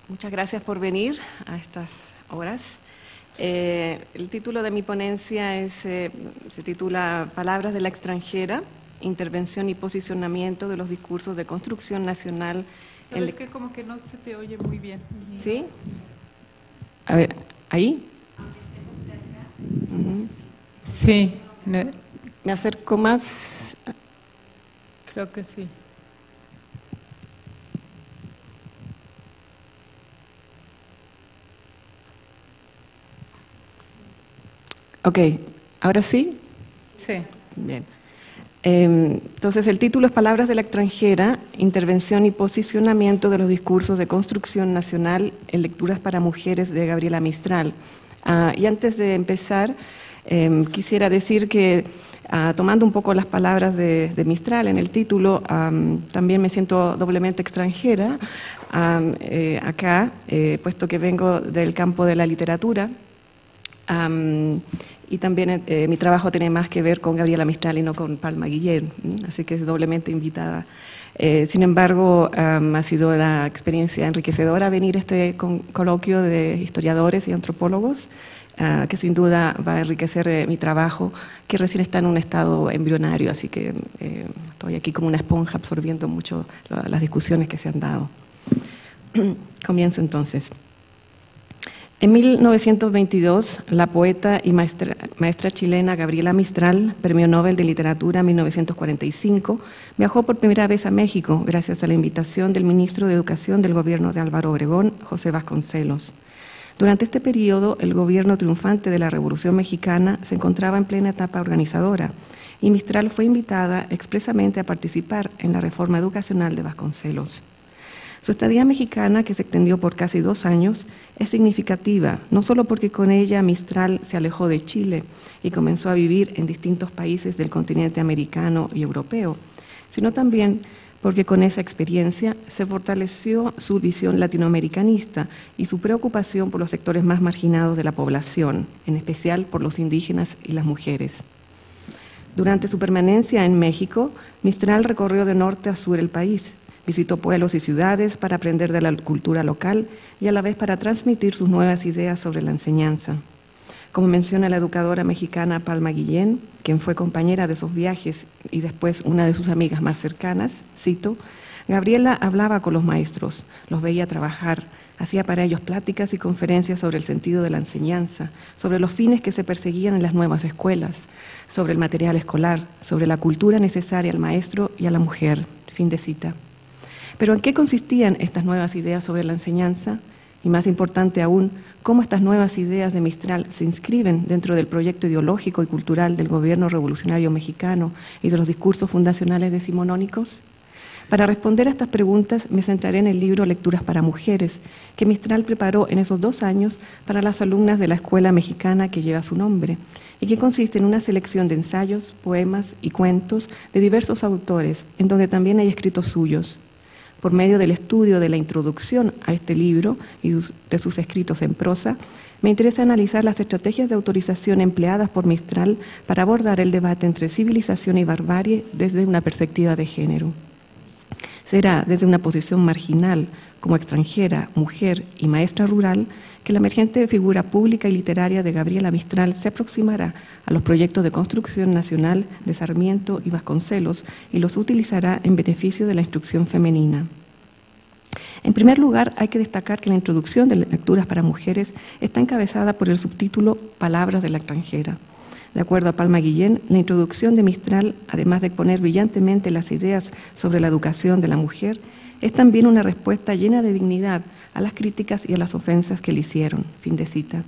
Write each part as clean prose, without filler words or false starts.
Muchas gracias por venir a estas horas. El título de mi ponencia se titula Palabras de la extranjera, intervención y posicionamiento de los discursos de construcción nacional. Sabes que como que no se te oye muy bien. ¿Sí? A ver, ¿ahí? Sí. Me acerco más. Creo que sí. Ok, ¿ahora sí? Sí. Bien. Entonces, el título es Palabras de la extranjera, intervención y posicionamiento de los discursos de construcción nacional en lecturas para mujeres de Gabriela Mistral. Y antes de empezar, quisiera decir que, tomando un poco las palabras de Mistral en el título, también me siento doblemente extranjera acá, puesto que vengo del campo de la literatura. Y también mi trabajo tiene más que ver con Gabriela Mistral y no con Palma Guillén, así que es doblemente invitada. Sin embargo, ha sido una experiencia enriquecedora venir a este coloquio de historiadores y antropólogos, que sin duda va a enriquecer mi trabajo, que recién está en un estado embrionario, así que estoy aquí como una esponja absorbiendo mucho las discusiones que se han dado. Comienzo entonces. En 1922, la poeta y maestra chilena Gabriela Mistral, Premio Nobel de Literatura 1945, viajó por primera vez a México gracias a la invitación del ministro de Educación del gobierno de Álvaro Obregón, José Vasconcelos. Durante este periodo, el gobierno triunfante de la Revolución Mexicana se encontraba en plena etapa organizadora y Mistral fue invitada expresamente a participar en la reforma educacional de Vasconcelos. Su estadía mexicana, que se extendió por casi 2 años, es significativa, no solo porque con ella Mistral se alejó de Chile y comenzó a vivir en distintos países del continente americano y europeo, sino también porque con esa experiencia se fortaleció su visión latinoamericanista y su preocupación por los sectores más marginados de la población, en especial por los indígenas y las mujeres. Durante su permanencia en México, Mistral recorrió de norte a sur el país. Visitó pueblos y ciudades para aprender de la cultura local y a la vez para transmitir sus nuevas ideas sobre la enseñanza. Como menciona la educadora mexicana Palma Guillén, quien fue compañera de esos viajes y después una de sus amigas más cercanas, cito, Gabriela hablaba con los maestros, los veía trabajar, hacía para ellos pláticas y conferencias sobre el sentido de la enseñanza, sobre los fines que se perseguían en las nuevas escuelas, sobre el material escolar, sobre la cultura necesaria al maestro y a la mujer. Fin de cita. Pero ¿en qué consistían estas nuevas ideas sobre la enseñanza? Y más importante aún, ¿cómo estas nuevas ideas de Mistral se inscriben dentro del proyecto ideológico y cultural del gobierno revolucionario mexicano y de los discursos fundacionales decimonónicos? Para responder a estas preguntas me centraré en el libro Lecturas para Mujeres, que Mistral preparó en esos 2 años para las alumnas de la escuela mexicana que lleva su nombre, y que consiste en una selección de ensayos, poemas y cuentos de diversos autores, en donde también hay escritos suyos. Por medio del estudio de la introducción a este libro y de sus escritos en prosa, me interesa analizar las estrategias de autorización empleadas por Mistral para abordar el debate entre civilización y barbarie desde una perspectiva de género. Será desde una posición marginal, como extranjera, mujer y maestra rural, que la emergente figura pública y literaria de Gabriela Mistral se aproximará a los proyectos de construcción nacional de Sarmiento y Vasconcelos y los utilizará en beneficio de la instrucción femenina. En primer lugar, hay que destacar que la introducción de Lecturas para Mujeres está encabezada por el subtítulo Palabras de la extranjera. De acuerdo a Palma Guillén, la introducción de Mistral, además de exponer brillantemente las ideas sobre la educación de la mujer, es también una respuesta llena de dignidad a las críticas y a las ofensas que le hicieron. Fin de cita.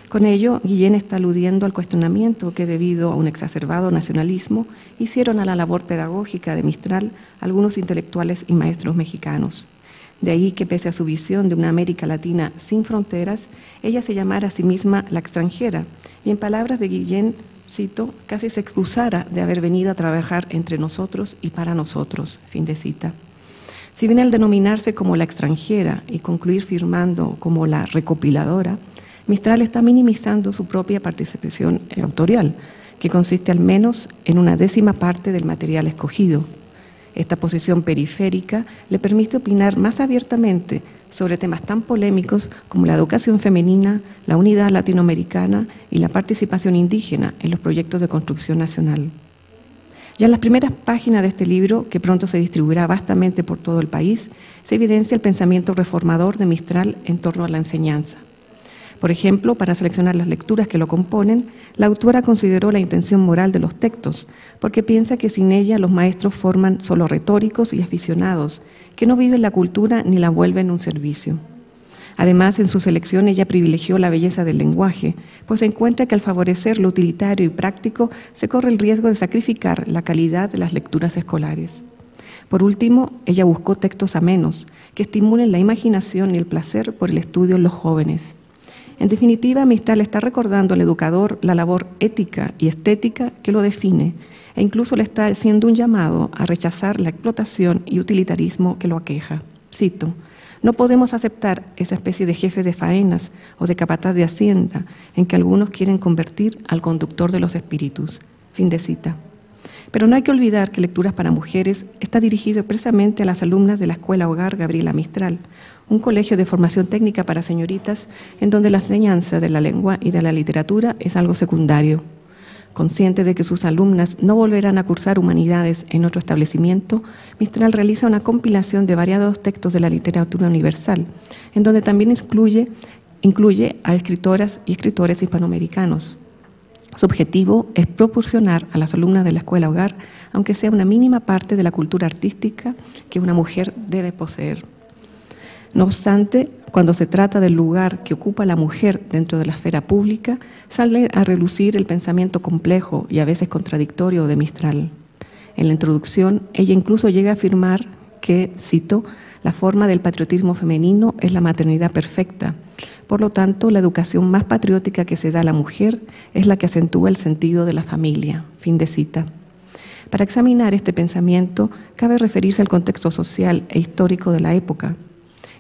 Con ello, Guillén está aludiendo al cuestionamiento que, debido a un exacerbado nacionalismo, hicieron a la labor pedagógica de Mistral algunos intelectuales y maestros mexicanos. De ahí que, pese a su visión de una América Latina sin fronteras, ella se llamara a sí misma la extranjera, y en palabras de Guillén, cito, casi se excusara de haber venido a trabajar entre nosotros y para nosotros. Fin de cita. Si bien al denominarse como la extranjera y concluir firmando como la recopiladora, Mistral está minimizando su propia participación autorial, que consiste al menos en una 10ª parte del material escogido. Esta posición periférica le permite opinar más abiertamente sobre temas tan polémicos como la educación femenina, la unidad latinoamericana y la participación indígena en los proyectos de construcción nacional. Ya en las primeras páginas de este libro, que pronto se distribuirá vastamente por todo el país, se evidencia el pensamiento reformador de Mistral en torno a la enseñanza. Por ejemplo, para seleccionar las lecturas que lo componen, la autora consideró la intención moral de los textos, porque piensa que sin ella los maestros forman solo retóricos y aficionados, que no viven la cultura ni la vuelven un servicio. Además, en su selección ella privilegió la belleza del lenguaje, pues se encuentra que al favorecer lo utilitario y práctico se corre el riesgo de sacrificar la calidad de las lecturas escolares. Por último, ella buscó textos amenos, que estimulen la imaginación y el placer por el estudio en los jóvenes. En definitiva, Mistral está recordando al educador la labor ética y estética que lo define, e incluso le está haciendo un llamado a rechazar la explotación y utilitarismo que lo aqueja. Cito: no podemos aceptar esa especie de jefe de faenas o de capataz de hacienda en que algunos quieren convertir al conductor de los espíritus. Fin de cita. Pero no hay que olvidar que Lecturas para Mujeres está dirigido expresamente a las alumnas de la Escuela Hogar Gabriela Mistral, un colegio de formación técnica para señoritas en donde la enseñanza de la lengua y de la literatura es algo secundario. Consciente de que sus alumnas no volverán a cursar humanidades en otro establecimiento, Mistral realiza una compilación de variados textos de la literatura universal, en donde también incluye a escritoras y escritores hispanoamericanos. Su objetivo es proporcionar a las alumnas de la Escuela Hogar, aunque sea una mínima parte de la cultura artística que una mujer debe poseer. No obstante, cuando se trata del lugar que ocupa la mujer dentro de la esfera pública, sale a relucir el pensamiento complejo y a veces contradictorio de Mistral. En la introducción, ella incluso llega a afirmar que, cito, la forma del patriotismo femenino es la maternidad perfecta. Por lo tanto, la educación más patriótica que se da a la mujer es la que acentúa el sentido de la familia. Fin de cita. Para examinar este pensamiento, cabe referirse al contexto social e histórico de la época.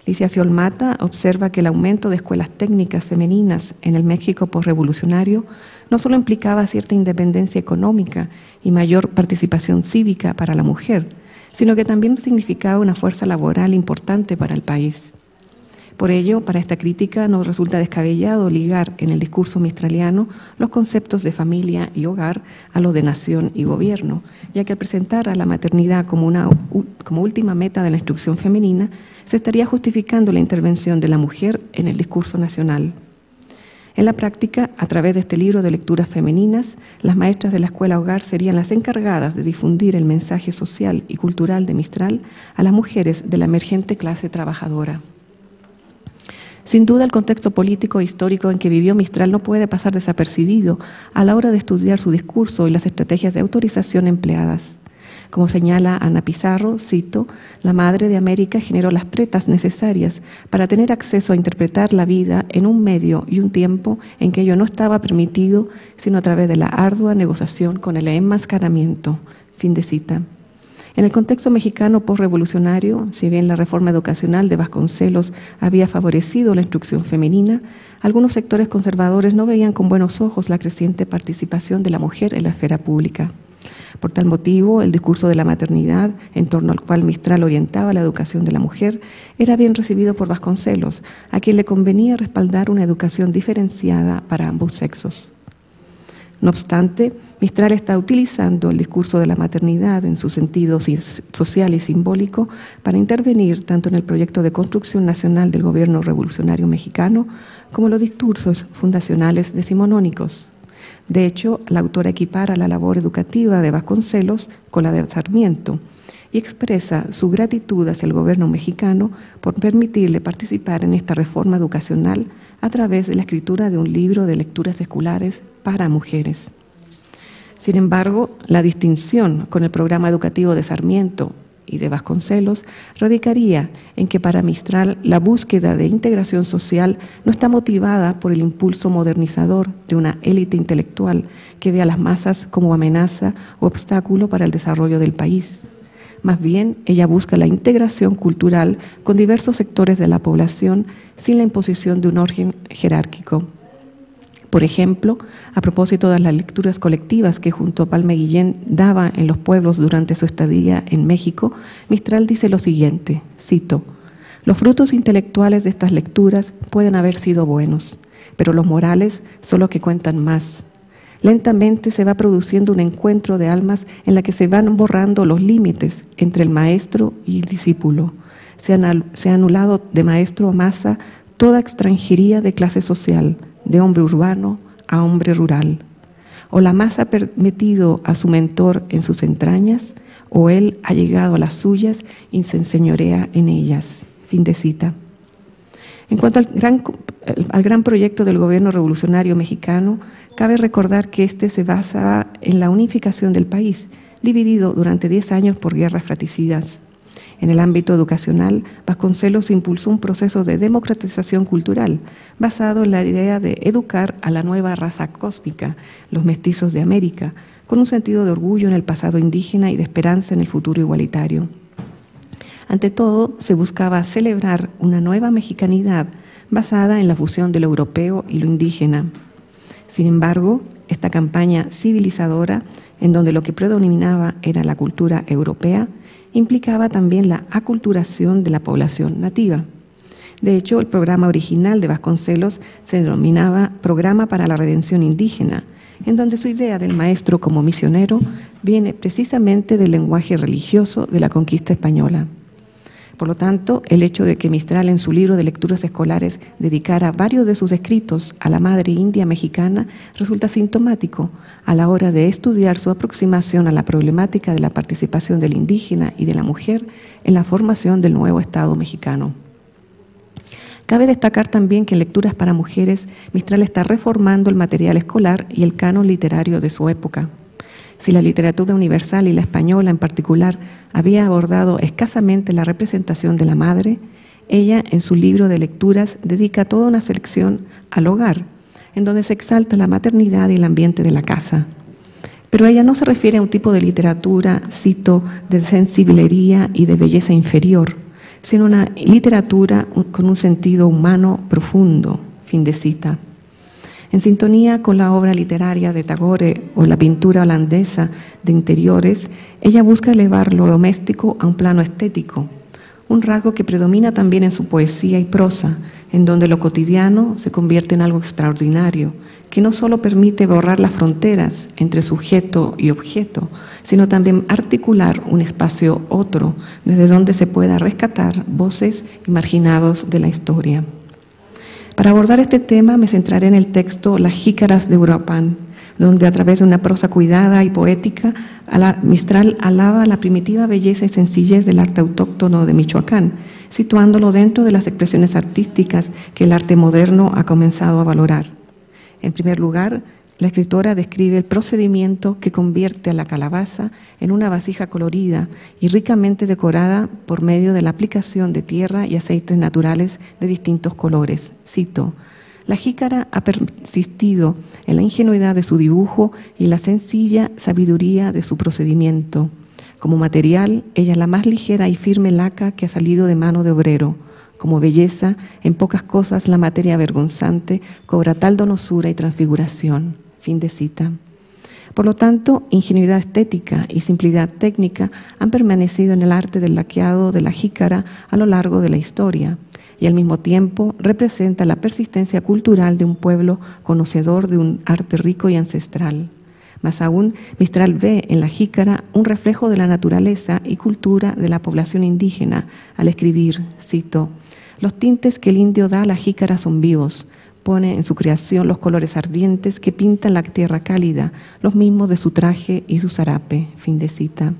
Licia Fiolmata observa que el aumento de escuelas técnicas femeninas en el México posrevolucionario no solo implicaba cierta independencia económica y mayor participación cívica para la mujer, sino que también significaba una fuerza laboral importante para el país. Por ello, para esta crítica nos resulta descabellado ligar en el discurso mistraliano los conceptos de familia y hogar a los de nación y gobierno, ya que al presentar a la maternidad como última meta de la instrucción femenina, se estaría justificando la intervención de la mujer en el discurso nacional. En la práctica, a través de este libro de lecturas femeninas, las maestras de la Escuela Hogar serían las encargadas de difundir el mensaje social y cultural de Mistral a las mujeres de la emergente clase trabajadora. Sin duda, el contexto político e histórico en que vivió Mistral no puede pasar desapercibido a la hora de estudiar su discurso y las estrategias de autorización empleadas. Como señala Ana Pizarro, cito, la Madre de América generó las tretas necesarias para tener acceso a interpretar la vida en un medio y un tiempo en que ello no estaba permitido, sino a través de la ardua negociación con el enmascaramiento. Fin de cita. En el contexto mexicano posrevolucionario, si bien la reforma educacional de Vasconcelos había favorecido la instrucción femenina, algunos sectores conservadores no veían con buenos ojos la creciente participación de la mujer en la esfera pública. Por tal motivo, el discurso de la maternidad, en torno al cual Mistral orientaba la educación de la mujer, era bien recibido por Vasconcelos, a quien le convenía respaldar una educación diferenciada para ambos sexos. No obstante, Mistral está utilizando el discurso de la maternidad en su sentido social y simbólico para intervenir tanto en el proyecto de construcción nacional del gobierno revolucionario mexicano como en los discursos fundacionales decimonónicos. De hecho, la autora equipara la labor educativa de Vasconcelos con la de Sarmiento y expresa su gratitud hacia el gobierno mexicano por permitirle participar en esta reforma educacional a través de la escritura de un libro de lecturas escolares para mujeres. Sin embargo, la distinción con el programa educativo de Sarmiento y de Vasconcelos radicaría en que para Mistral la búsqueda de integración social no está motivada por el impulso modernizador de una élite intelectual que ve a las masas como amenaza o obstáculo para el desarrollo del país. Más bien, ella busca la integración cultural con diversos sectores de la población sin la imposición de un orden jerárquico. Por ejemplo, a propósito de las lecturas colectivas que junto a Palma Guillén daba en los pueblos durante su estadía en México, Mistral dice lo siguiente, cito, Los frutos intelectuales de estas lecturas pueden haber sido buenos, pero los morales son los que cuentan más. Lentamente se va produciendo un encuentro de almas en la que se van borrando los límites entre el maestro y el discípulo. Se ha anulado de maestro a masa toda extranjería de clase social, de hombre urbano a hombre rural. O la masa ha permitido a su mentor en sus entrañas, o él ha llegado a las suyas y se enseñorea en ellas. Fin de cita. En cuanto al gran proyecto del gobierno revolucionario mexicano, cabe recordar que este se basaba en la unificación del país, dividido durante 10 años por guerras fratricidas. En el ámbito educacional, Vasconcelos impulsó un proceso de democratización cultural basado en la idea de educar a la nueva raza cósmica, los mestizos de América, con un sentido de orgullo en el pasado indígena y de esperanza en el futuro igualitario. Ante todo, se buscaba celebrar una nueva mexicanidad basada en la fusión de lo europeo y lo indígena. Sin embargo, esta campaña civilizadora, en donde lo que predominaba era la cultura europea, implicaba también la aculturación de la población nativa. De hecho, el programa original de Vasconcelos se denominaba Programa para la Redención Indígena, en donde su idea del maestro como misionero viene precisamente del lenguaje religioso de la conquista española. Por lo tanto, el hecho de que Mistral en su libro de lecturas escolares dedicara varios de sus escritos a la madre india mexicana resulta sintomático a la hora de estudiar su aproximación a la problemática de la participación del indígena y de la mujer en la formación del nuevo Estado mexicano. Cabe destacar también que en Lecturas para Mujeres, Mistral está reformando el material escolar y el canon literario de su época. Si la literatura universal y la española en particular había abordado escasamente la representación de la madre, ella en su libro de lecturas dedica toda una sección al hogar, en donde se exalta la maternidad y el ambiente de la casa. Pero ella no se refiere a un tipo de literatura, cito, de sensiblería y de belleza inferior, sino una literatura con un sentido humano profundo, fin de cita. En sintonía con la obra literaria de Tagore o la pintura holandesa de interiores, ella busca elevar lo doméstico a un plano estético, un rasgo que predomina también en su poesía y prosa, en donde lo cotidiano se convierte en algo extraordinario, que no solo permite borrar las fronteras entre sujeto y objeto, sino también articular un espacio otro, desde donde se pueda rescatar voces y marginados de la historia. Para abordar este tema me centraré en el texto Las jícaras de Uruapan, donde a través de una prosa cuidada y poética, Mistral alaba la primitiva belleza y sencillez del arte autóctono de Michoacán, situándolo dentro de las expresiones artísticas que el arte moderno ha comenzado a valorar. En primer lugar, la escritora describe el procedimiento que convierte a la calabaza en una vasija colorida y ricamente decorada por medio de la aplicación de tierra y aceites naturales de distintos colores. Cito: la jícara ha persistido en la ingenuidad de su dibujo y la sencilla sabiduría de su procedimiento. Como material, ella es la más ligera y firme laca que ha salido de mano de obrero. Como belleza, en pocas cosas la materia vergonzante cobra tal donosura y transfiguración. Fin de cita. Por lo tanto, ingenuidad estética y simplicidad técnica han permanecido en el arte del laqueado de la jícara a lo largo de la historia, y al mismo tiempo representa la persistencia cultural de un pueblo conocedor de un arte rico y ancestral. Más aún, Mistral ve en la jícara un reflejo de la naturaleza y cultura de la población indígena al escribir, cito: los tintes que el indio da a la jícara son vivos. Pone en su creación los colores ardientes que pintan la tierra cálida, los mismos de su traje y su zarape. Fin de cita.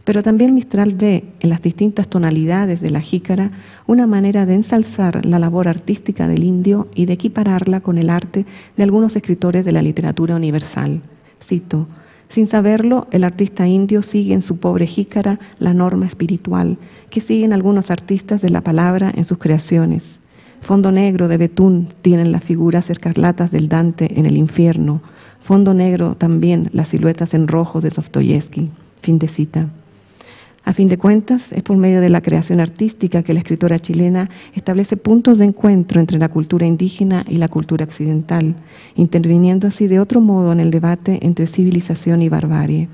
Pero también Mistral ve en las distintas tonalidades de la jícara una manera de ensalzar la labor artística del indio y de equipararla con el arte de algunos escritores de la literatura universal. Cito: sin saberlo, el artista indio sigue en su pobre jícara la norma espiritual que siguen algunos artistas de la palabra en sus creaciones. Fondo negro de betún tienen las figuras escarlatas del Dante en el infierno. Fondo negro también las siluetas en rojo de Dostoyevsky. Fin de cita. A fin de cuentas, es por medio de la creación artística que la escritora chilena establece puntos de encuentro entre la cultura indígena y la cultura occidental, interviniendo así de otro modo en el debate entre civilización y barbarie.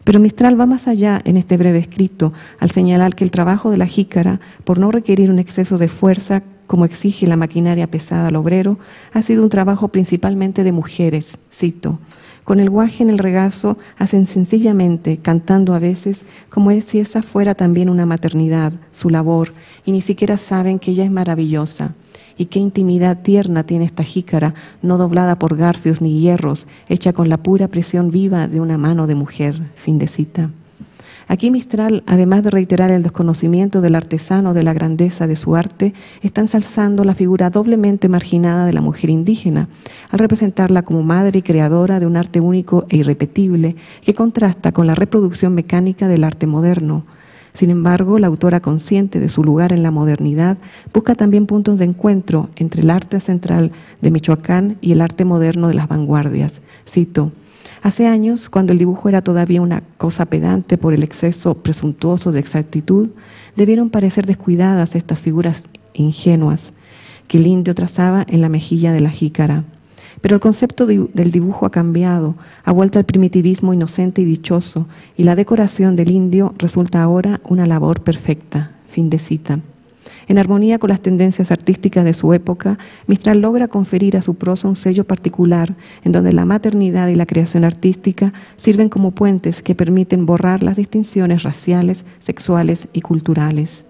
Pero Mistral va más allá en este breve escrito al señalar que el trabajo de la jícara, por no requerir un exceso de fuerza como exige la maquinaria pesada al obrero, ha sido un trabajo principalmente de mujeres, cito, con el guaje en el regazo hacen sencillamente, cantando a veces, como si esa fuera también una maternidad, su labor, y ni siquiera saben que ella es maravillosa. Y qué intimidad tierna tiene esta jícara, no doblada por garfios ni hierros, hecha con la pura presión viva de una mano de mujer. Fin de cita. Aquí Mistral, además de reiterar el desconocimiento del artesano de la grandeza de su arte, está ensalzando la figura doblemente marginada de la mujer indígena, al representarla como madre y creadora de un arte único e irrepetible que contrasta con la reproducción mecánica del arte moderno. Sin embargo, la autora, consciente de su lugar en la modernidad, busca también puntos de encuentro entre el arte central de Michoacán y el arte moderno de las vanguardias. Cito: hace años, cuando el dibujo era todavía una cosa pedante por el exceso presuntuoso de exactitud, debieron parecer descuidadas estas figuras ingenuas que el indio trazaba en la mejilla de la jícara. Pero el concepto del dibujo ha cambiado, ha vuelto al primitivismo inocente y dichoso, y la decoración del indio resulta ahora una labor perfecta. Fin de cita. En armonía con las tendencias artísticas de su época, Mistral logra conferir a su prosa un sello particular, en donde la maternidad y la creación artística sirven como puentes que permiten borrar las distinciones raciales, sexuales y culturales.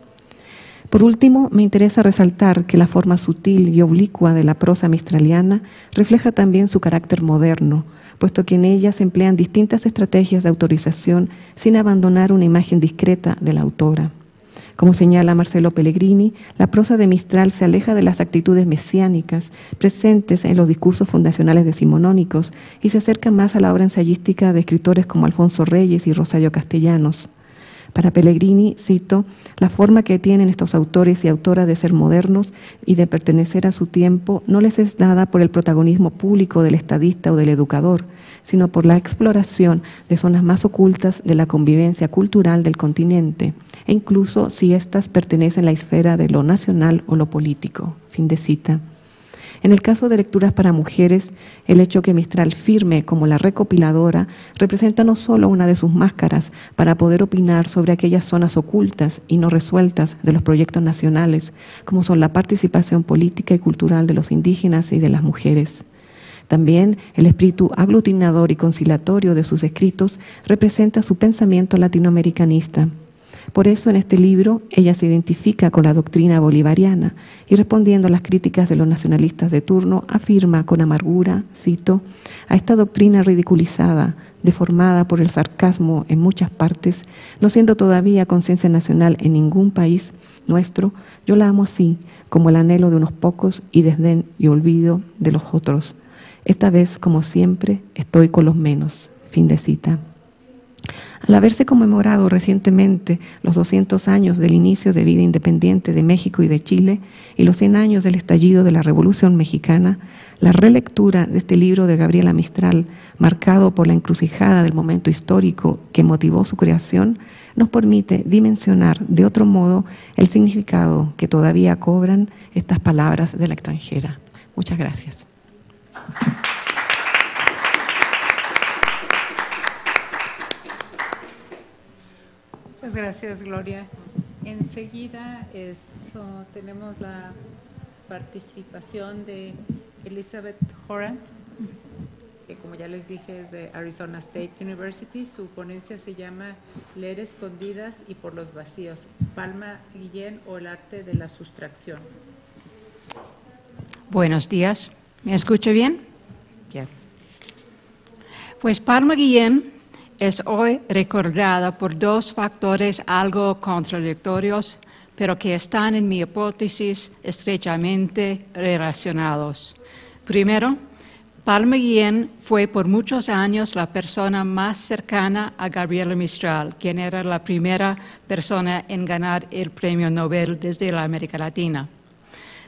Por último, me interesa resaltar que la forma sutil y oblicua de la prosa mistraliana refleja también su carácter moderno, puesto que en ella se emplean distintas estrategias de autorización sin abandonar una imagen discreta de la autora. Como señala Marcelo Pellegrini, la prosa de Mistral se aleja de las actitudes mesiánicas presentes en los discursos fundacionales decimonónicos y se acerca más a la obra ensayística de escritores como Alfonso Reyes y Rosario Castellanos. Para Pellegrini, cito, la forma que tienen estos autores y autoras de ser modernos y de pertenecer a su tiempo no les es dada por el protagonismo público del estadista o del educador, sino por la exploración de zonas más ocultas de la convivencia cultural del continente, e incluso si éstas pertenecen a la esfera de lo nacional o lo político. Fin de cita. En el caso de Lecturas para Mujeres, el hecho que Mistral firme como la recopiladora representa no solo una de sus máscaras para poder opinar sobre aquellas zonas ocultas y no resueltas de los proyectos nacionales, como son la participación política y cultural de los indígenas y de las mujeres. También el espíritu aglutinador y conciliatorio de sus escritos representa su pensamiento latinoamericanista. Por eso en este libro ella se identifica con la doctrina bolivariana y respondiendo a las críticas de los nacionalistas de turno afirma con amargura, cito, a esta doctrina ridiculizada, deformada por el sarcasmo en muchas partes, no siendo todavía conciencia nacional en ningún país nuestro, yo la amo así, como el anhelo de unos pocos y desdén y olvido de los otros. Esta vez, como siempre, estoy con los menos. Fin de cita. Al haberse conmemorado recientemente los 200 años del inicio de vida independiente de México y de Chile y los 100 años del estallido de la Revolución Mexicana, la relectura de este libro de Gabriela Mistral, marcado por la encrucijada del momento histórico que motivó su creación, nos permite dimensionar de otro modo el significado que todavía cobran estas palabras de la extranjera. Muchas gracias. Muchas gracias, Gloria. Enseguida tenemos la participación de Elizabeth Horan, que como ya les dije es de Arizona State University. Su ponencia se llama Leer escondidas y por los vacíos, Palma Guillén o el arte de la sustracción. Buenos días. ¿Me escucha bien? Bien. Pues Palma Guillén es hoy recordada por dos factores algo contradictorios, pero que están en mi hipótesis estrechamente relacionados. Primero, Palma Guillén fue por muchos años la persona más cercana a Gabriela Mistral, quien era la primera persona en ganar el Premio Nobel desde la América Latina.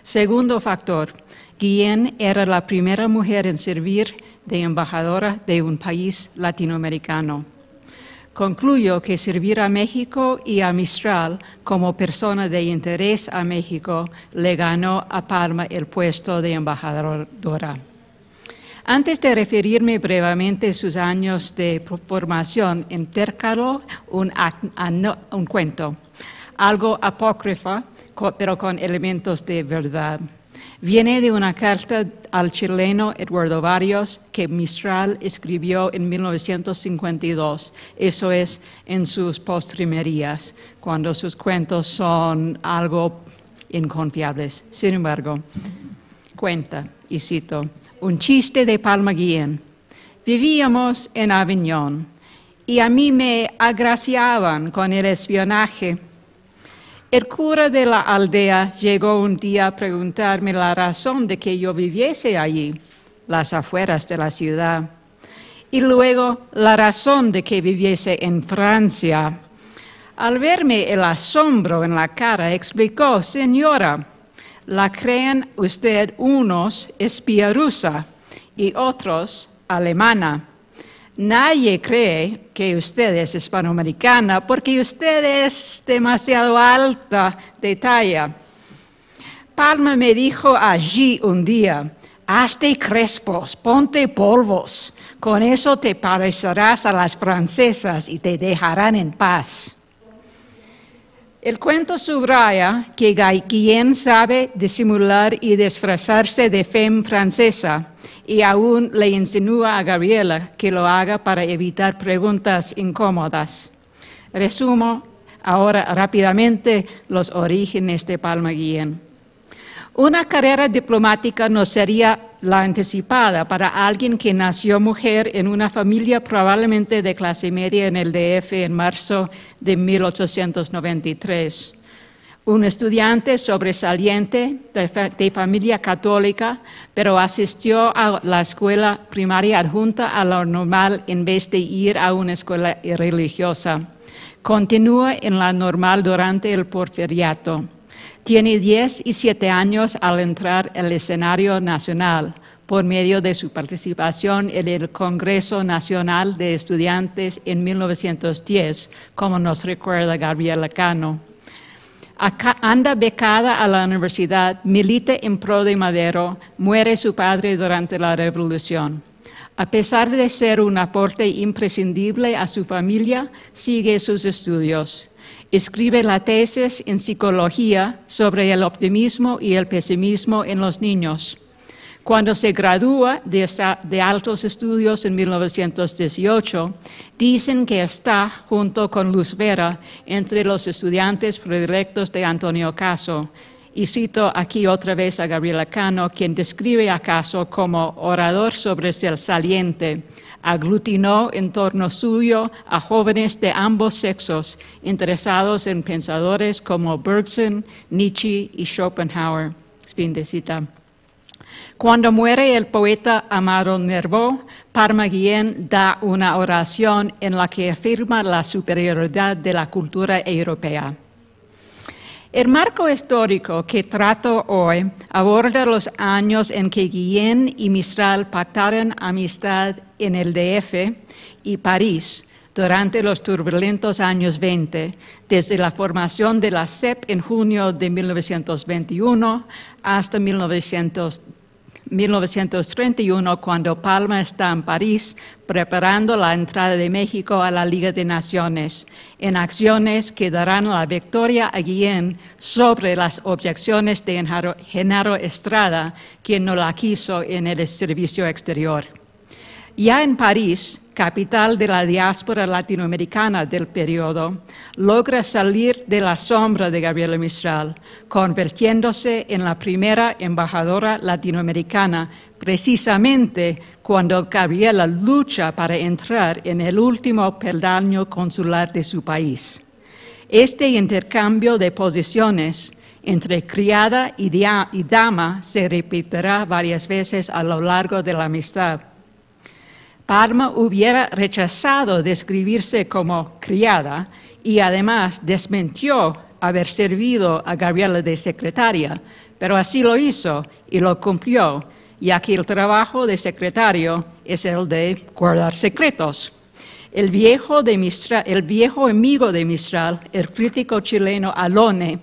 Segundo factor, Guillén era la primera mujer en servir de embajadora de un país latinoamericano. Concluyo que servir a México y a Mistral como persona de interés a México le ganó a Palma el puesto de embajadora. Antes de referirme brevemente a sus años de formación, intercaló un cuento, algo apócrifa, pero con elementos de verdad. Viene de una carta al chileno Eduardo Barrios que Mistral escribió en 1952, eso es, en sus postrimerías, cuando sus cuentos son algo inconfiables. Sin embargo, cuenta, y cito, un chiste de Palma Guillén. Vivíamos en Aviñón y a mí me agraciaban con el espionaje. El cura de la aldea llegó un día a preguntarme la razón de que yo viviese allí, las afueras de la ciudad, y luego la razón de que viviese en Francia. Al verme el asombro en la cara, explicó, señora, la creen usted unos espía rusa y otros alemana. Nadie cree que usted es hispanoamericana porque usted es demasiado alta de talla. Palma me dijo allí un día, hazte crespos, ponte polvos, con eso te parecerás a las francesas y te dejarán en paz. El cuento subraya que Guillén sabe disimular y disfrazarse de femme francesa y aún le insinúa a Gabriela que lo haga para evitar preguntas incómodas. Resumo ahora rápidamente los orígenes de Palma Guillén. Una carrera diplomática no sería la anticipada para alguien que nació mujer en una familia probablemente de clase media en el DF en marzo de 1893. Un estudiante sobresaliente de familia católica, pero asistió a la escuela primaria adjunta a la normal en vez de ir a una escuela religiosa. Continúa en la normal durante el porfiriato. Tiene 17 años al entrar al escenario nacional por medio de su participación en el Congreso Nacional de Estudiantes en 1910, como nos recuerda Gabriela Cano. Anda becada a la universidad, milita en pro de Madero, muere su padre durante la Revolución. A pesar de ser un aporte imprescindible a su familia, sigue sus estudios. Escribe la tesis en psicología sobre el optimismo y el pesimismo en los niños. Cuando se gradúa de altos estudios en 1918, dicen que está, junto con Luz Vera, entre los estudiantes predilectos de Antonio Caso. Y cito aquí otra vez a Gabriela Cano, quien describe a Caso como orador sobresaliente. Aglutinó en torno suyo a jóvenes de ambos sexos, interesados en pensadores como Bergson, Nietzsche y Schopenhauer. Fin de cita. Cuando muere el poeta Amaro Nervo, Palma Guillén da una oración en la que afirma la superioridad de la cultura europea. El marco histórico que trato hoy aborda los años en que Guillén y Mistral pactaron amistad en el DF y París durante los turbulentos años 20, desde la formación de la CEP en junio de 1921 hasta 1931, cuando Palma está en París preparando la entrada de México a la Liga de Naciones, en acciones que darán la victoria a Guillén sobre las objeciones de Genaro Estrada, quien no la quiso en el servicio exterior. Ya en París, capital de la diáspora latinoamericana del periodo, logra salir de la sombra de Gabriela Mistral, convirtiéndose en la primera embajadora latinoamericana, precisamente cuando Gabriela lucha para entrar en el último peldaño consular de su país. Este intercambio de posiciones entre criada y dama se repetirá varias veces a lo largo de la amistad. Palma hubiera rechazado describirse como criada y además desmintió haber servido a Gabriela de secretaria, pero así lo hizo y lo cumplió, ya que el trabajo de secretario es el de guardar secretos. El viejo amigo de Mistral, el crítico chileno Alone,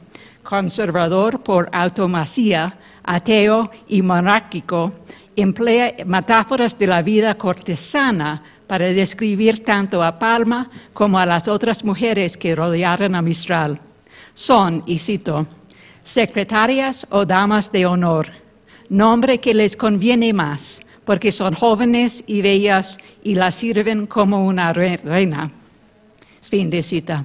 conservador por automasía, ateo y monárquico, emplea metáforas de la vida cortesana para describir tanto a Palma como a las otras mujeres que rodearon a Mistral. Son, y cito, secretarias o damas de honor, nombre que les conviene más, porque son jóvenes y bellas y las sirven como una reina. Fin de cita.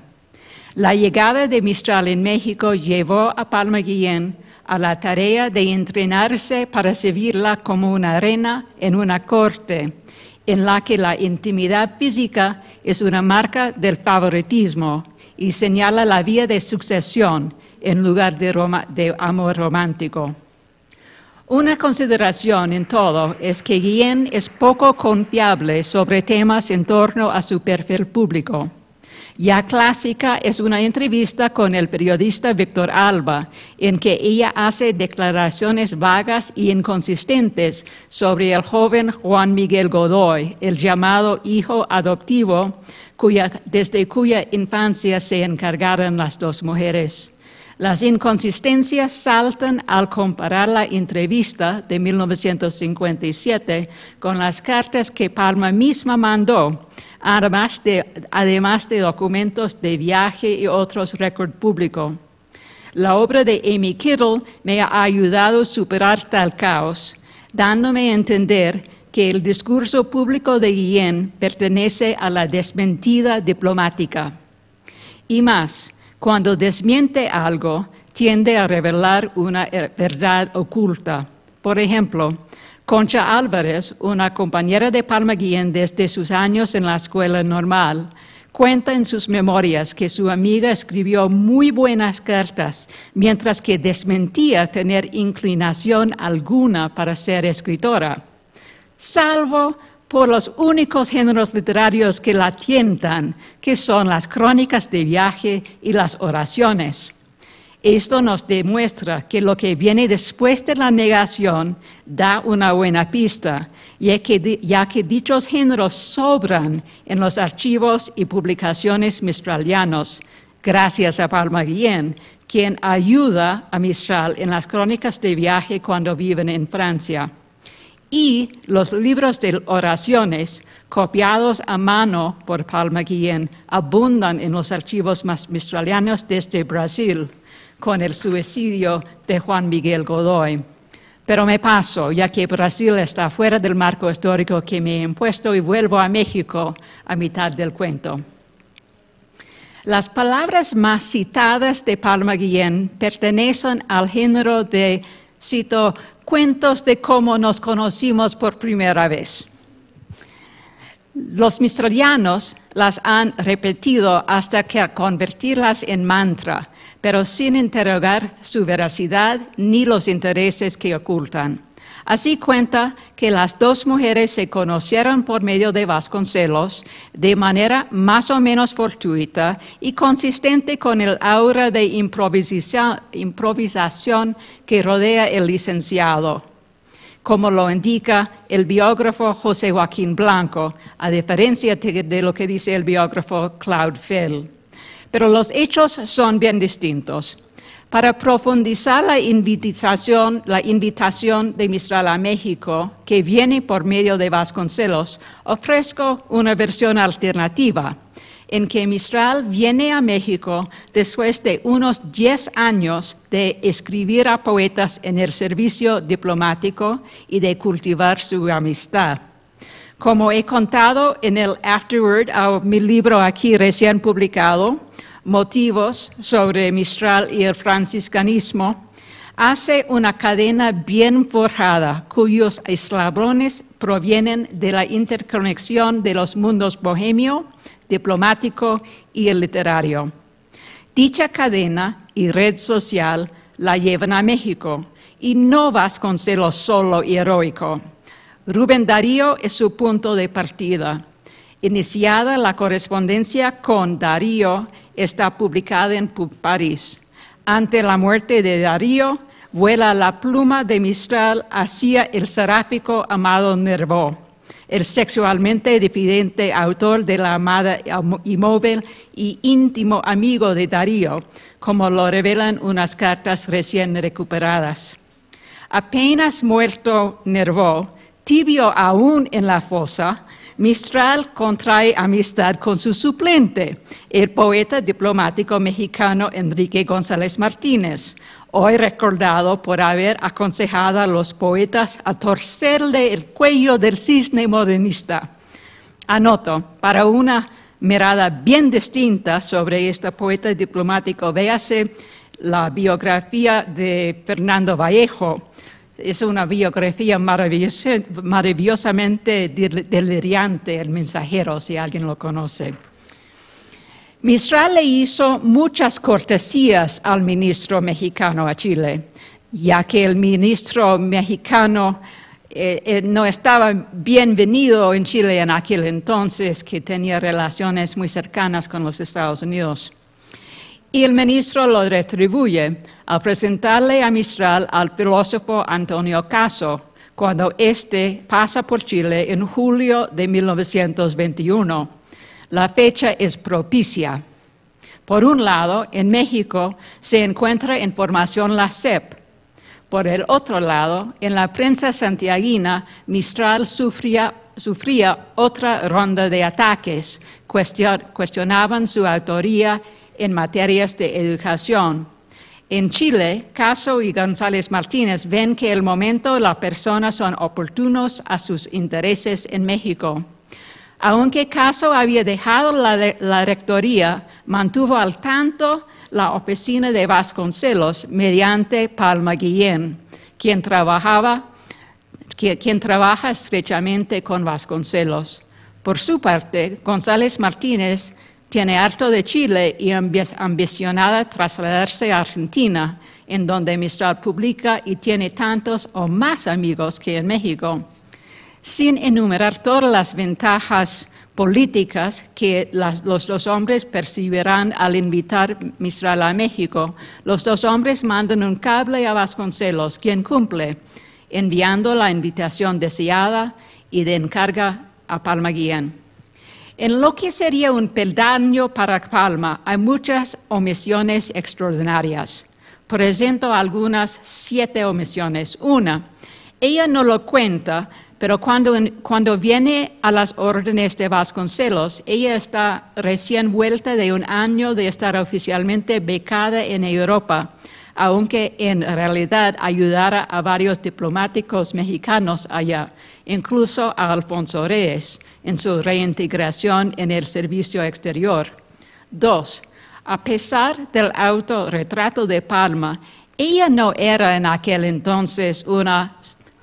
La llegada de Mistral en México llevó a Palma Guillén a la tarea de entrenarse para servirla como una reina en una corte, en la que la intimidad física es una marca del favoritismo y señala la vía de sucesión en lugar de amor romántico. Una consideración en todo es que Guillén es poco confiable sobre temas en torno a su perfil público. Ya clásica es una entrevista con el periodista Víctor Alba, en que ella hace declaraciones vagas y inconsistentes sobre el joven Juan Miguel Godoy, el llamado hijo adoptivo, desde cuya infancia se encargaron las dos mujeres. Las inconsistencias saltan al comparar la entrevista de 1957 con las cartas que Palma misma mandó, además de documentos de viaje y otros récords públicos. La obra de Amy Kittle me ha ayudado a superar tal caos, dándome a entender que el discurso público de Guillén pertenece a la desmentida diplomática. Y más, cuando desmiente algo, tiende a revelar una verdad oculta. Por ejemplo, Concha Álvarez, una compañera de Palma Guillén desde sus años en la escuela normal, cuenta en sus memorias que su amiga escribió muy buenas cartas, mientras que desmentía tener inclinación alguna para ser escritora, salvo por los únicos géneros literarios que la tientan, que son las crónicas de viaje y las oraciones. Esto nos demuestra que lo que viene después de la negación da una buena pista, ya que dichos géneros sobran en los archivos y publicaciones mistralianos, gracias a Palma Guillén, quien ayuda a Mistral en las crónicas de viaje cuando viven en Francia. Y los libros de oraciones, copiados a mano por Palma Guillén, abundan en los archivos mistralianos desde Brasil, con el suicidio de Juan Miguel Godoy. Pero me paso, ya que Brasil está fuera del marco histórico que me he impuesto, y vuelvo a México a mitad del cuento. Las palabras más citadas de Palma Guillén pertenecen al género de, cito, cuentos de cómo nos conocimos por primera vez. Los mistralianos las han repetido hasta que convertirlas en mantra, pero sin interrogar su veracidad ni los intereses que ocultan. Así cuenta que las dos mujeres se conocieron por medio de Vasconcelos de manera más o menos fortuita y consistente con el aura de improvisación que rodea el licenciado, como lo indica el biógrafo José Joaquín Blanco, a diferencia de lo que dice el biógrafo Claude Fell. Pero los hechos son bien distintos. Para profundizar la invitación de Mistral a México, que viene por medio de Vasconcelos, ofrezco una versión alternativa, en que Mistral viene a México después de unos 10 años de escribir a poetas en el servicio diplomático y de cultivar su amistad. Como he contado en el afterword a mi libro aquí recién publicado, Motivos sobre Mistral y el franciscanismo, hace una cadena bien forjada cuyos eslabones provienen de la interconexión de los mundos bohemio, diplomático y el literario. Dicha cadena y red social la llevan a México, y no Vasconcelos solo y heroico. Rubén Darío es su punto de partida. Iniciada la correspondencia con Darío, está publicada en París. Ante la muerte de Darío, vuela la pluma de Mistral hacia el seráfico Amado Nervo. el sexualmente diferente autor de La amada inmóvil y íntimo amigo de Darío, como lo revelan unas cartas recién recuperadas. Apenas muerto Nervo, tibio aún en la fosa, Mistral contrae amistad con su suplente, el poeta diplomático mexicano Enrique González Martínez, hoy recordado por haber aconsejado a los poetas a torcerle el cuello del cisne modernista. Anoto, para una mirada bien distinta sobre este poeta diplomático, véase la biografía de Fernando Vallejo. Es una biografía maravillosamente delirante, El mensajero, si alguien lo conoce. Mistral le hizo muchas cortesías al ministro mexicano a Chile, ya que el ministro mexicano no estaba bienvenido en Chile en aquel entonces, que tenía relaciones muy cercanas con los Estados Unidos. Y el ministro lo retribuye al presentarle a Mistral al filósofo Antonio Caso, cuando éste pasa por Chile en julio de 1921. La fecha es propicia. Por un lado, en México se encuentra en formación la CEP. Por el otro lado, en la prensa santiaguina, Mistral sufría otra ronda de ataques. Cuestionaban su autoría en materias de educación. En Chile, Caso y González Martínez ven que el momento y la persona son oportunos a sus intereses en México. Aunque Caso había dejado la rectoría, mantuvo al tanto la oficina de Vasconcelos mediante Palma Guillén, quien trabaja estrechamente con Vasconcelos. Por su parte, González Martínez tiene harto de Chile y ambicionada trasladarse a Argentina, en donde Mistral publica y tiene tantos o más amigos que en México. Sin enumerar todas las ventajas políticas que los dos hombres percibirán al invitar Mistral a México, los dos hombres mandan un cable a Vasconcelos, quien cumple, enviando la invitación deseada y de encarga a Palma Guillén. En lo que sería un peldaño para Palma, hay muchas omisiones extraordinarias. Presento algunas 7 omisiones. Una, ella no lo cuenta, pero cuando viene a las órdenes de Vasconcelos, ella está recién vuelta de un año de estar oficialmente becada en Europa, aunque en realidad ayudara a varios diplomáticos mexicanos allá, incluso a Alfonso Reyes, en su reintegración en el servicio exterior. 2. A pesar del autorretrato de Palma, ella no era en aquel entonces una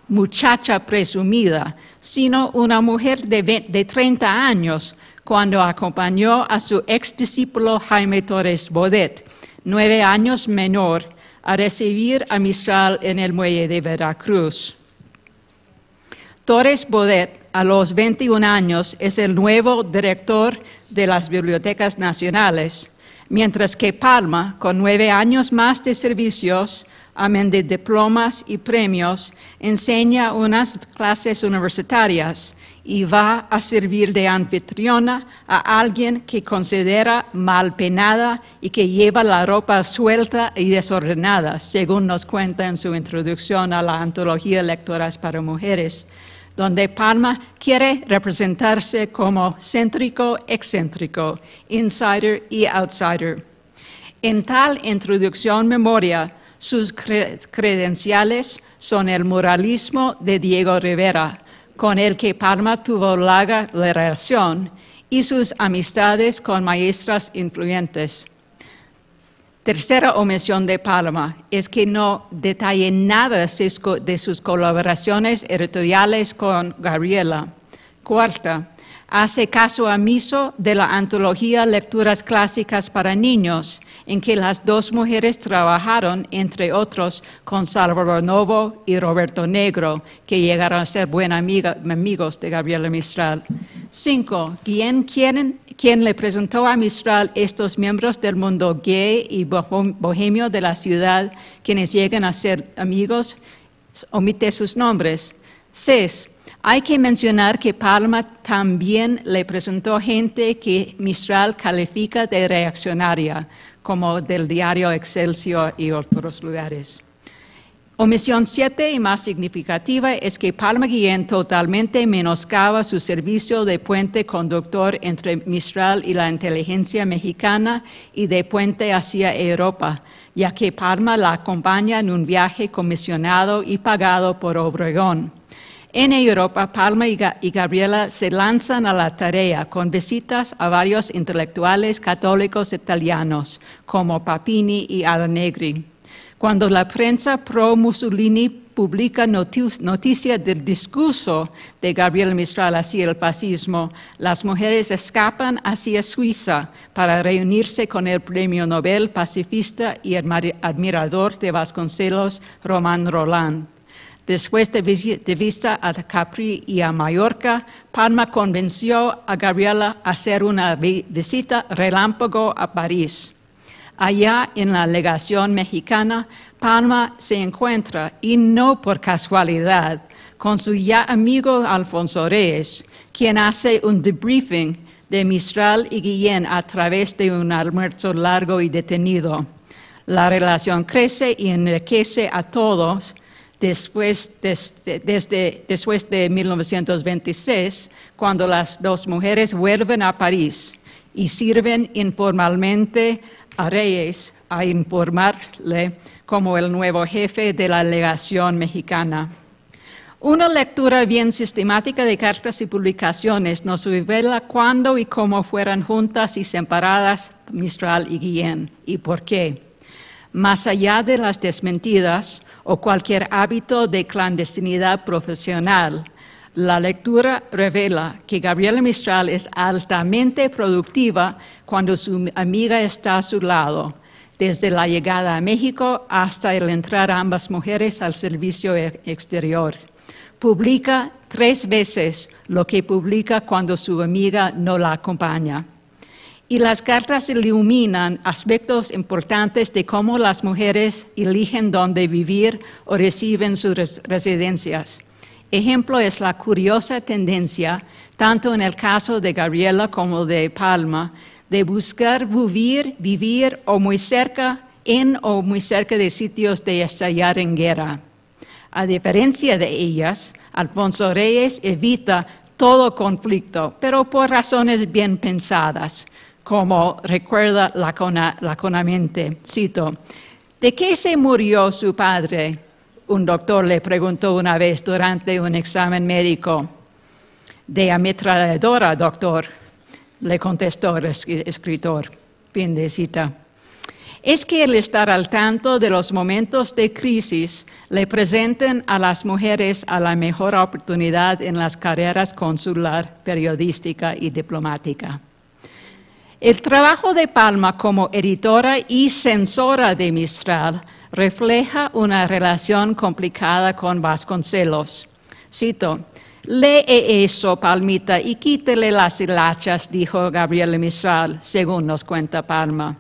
muchacha presumida, sino una mujer de 30 años, cuando acompañó a su exdiscípulo Jaime Torres Bodet, 9 años menor, a recibir a Mistral en el muelle de Veracruz. Torres Bodet, a los 21 años, es el nuevo director de las Bibliotecas Nacionales, mientras que Palma, con 9 años más de servicios, amén de diplomas y premios, enseña unas clases universitarias y va a servir de anfitriona a alguien que considera mal penada y que lleva la ropa suelta y desordenada, según nos cuenta en su introducción a la antología Lectoras para Mujeres, donde Palma quiere representarse como céntrico, excéntrico, insider y outsider. En tal introducción memoria, sus credenciales son el muralismo de Diego Rivera, con el que Palma tuvo larga relación, y sus amistades con maestras influyentes. Tercera omisión de Palma es que no detalla nada de sus colaboraciones editoriales con Gabriela. Cuarta, hace caso omiso de la antología Lecturas Clásicas para Niños, en que las dos mujeres trabajaron, entre otros, con Salvador Novo y Roberto Negro, que llegaron a ser buenos amigos de Gabriela Mistral. 5. ¿Quién le presentó a Mistral estos miembros del mundo gay y bohemio de la ciudad, quienes llegan a ser amigos? Omite sus nombres. 6. Hay que mencionar que Palma también le presentó gente que Mistral califica de reaccionaria, como del diario Excelsior y otros lugares. Omisión 7 y más significativa es que Palma Guillén totalmente menoscaba su servicio de puente conductor entre Mistral y la inteligencia mexicana y de puente hacia Europa, ya que Palma la acompaña en un viaje comisionado y pagado por Obregón. En Europa, Palma y Gabriela se lanzan a la tarea con visitas a varios intelectuales católicos italianos, como Papini y Allegri. Cuando la prensa pro-Mussolini publica noticias del discurso de Gabriela Mistral hacia el fascismo, las mujeres escapan hacia Suiza para reunirse con el premio Nobel pacifista y admirador de Vasconcelos, Román Roland. Después de visita a Capri y a Mallorca, Palma convenció a Gabriela a hacer una visita relámpago a París. Allá en la legación mexicana, Palma se encuentra, y no por casualidad, con su ya amigo Alfonso Reyes, quien hace un debriefing de Mistral y Guillén a través de un almuerzo largo y detenido. La relación crece y enriquece a todos. Después de 1926, cuando las dos mujeres vuelven a París y sirven informalmente a Reyes a informarle como el nuevo jefe de la legación mexicana. Una lectura bien sistemática de cartas y publicaciones nos revela cuándo y cómo fueron juntas y separadas Mistral y Guillén, y por qué. Más allá de las desmentidas o cualquier hábito de clandestinidad profesional, la lectura revela que Gabriela Mistral es altamente productiva cuando su amiga está a su lado, desde la llegada a México hasta el entrar a ambas mujeres al servicio exterior. Publica 3 veces lo que publica cuando su amiga no la acompaña. Y las cartas iluminan aspectos importantes de cómo las mujeres eligen dónde vivir o reciben sus residencias. Ejemplo es la curiosa tendencia, tanto en el caso de Gabriela como de Palma, de buscar vivir o muy cerca de sitios de estallar en guerra. A diferencia de ellas, Alfonso Reyes evita todo conflicto, pero por razones bien pensadas. Como recuerda laconamente, cito, ¿de qué se murió su padre? Un doctor le preguntó una vez durante un examen médico. De ametralladora, doctor, le contestó el escritor. Fin de cita. Es que el estar al tanto de los momentos de crisis le presenten a las mujeres a la mejor oportunidad en las carreras consular, periodística y diplomática. El trabajo de Palma como editora y censora de Mistral refleja una relación complicada con Vasconcelos. Cito, «Lee eso, Palmita, y quítele las hilachas», dijo Gabriela Mistral, según nos cuenta Palma,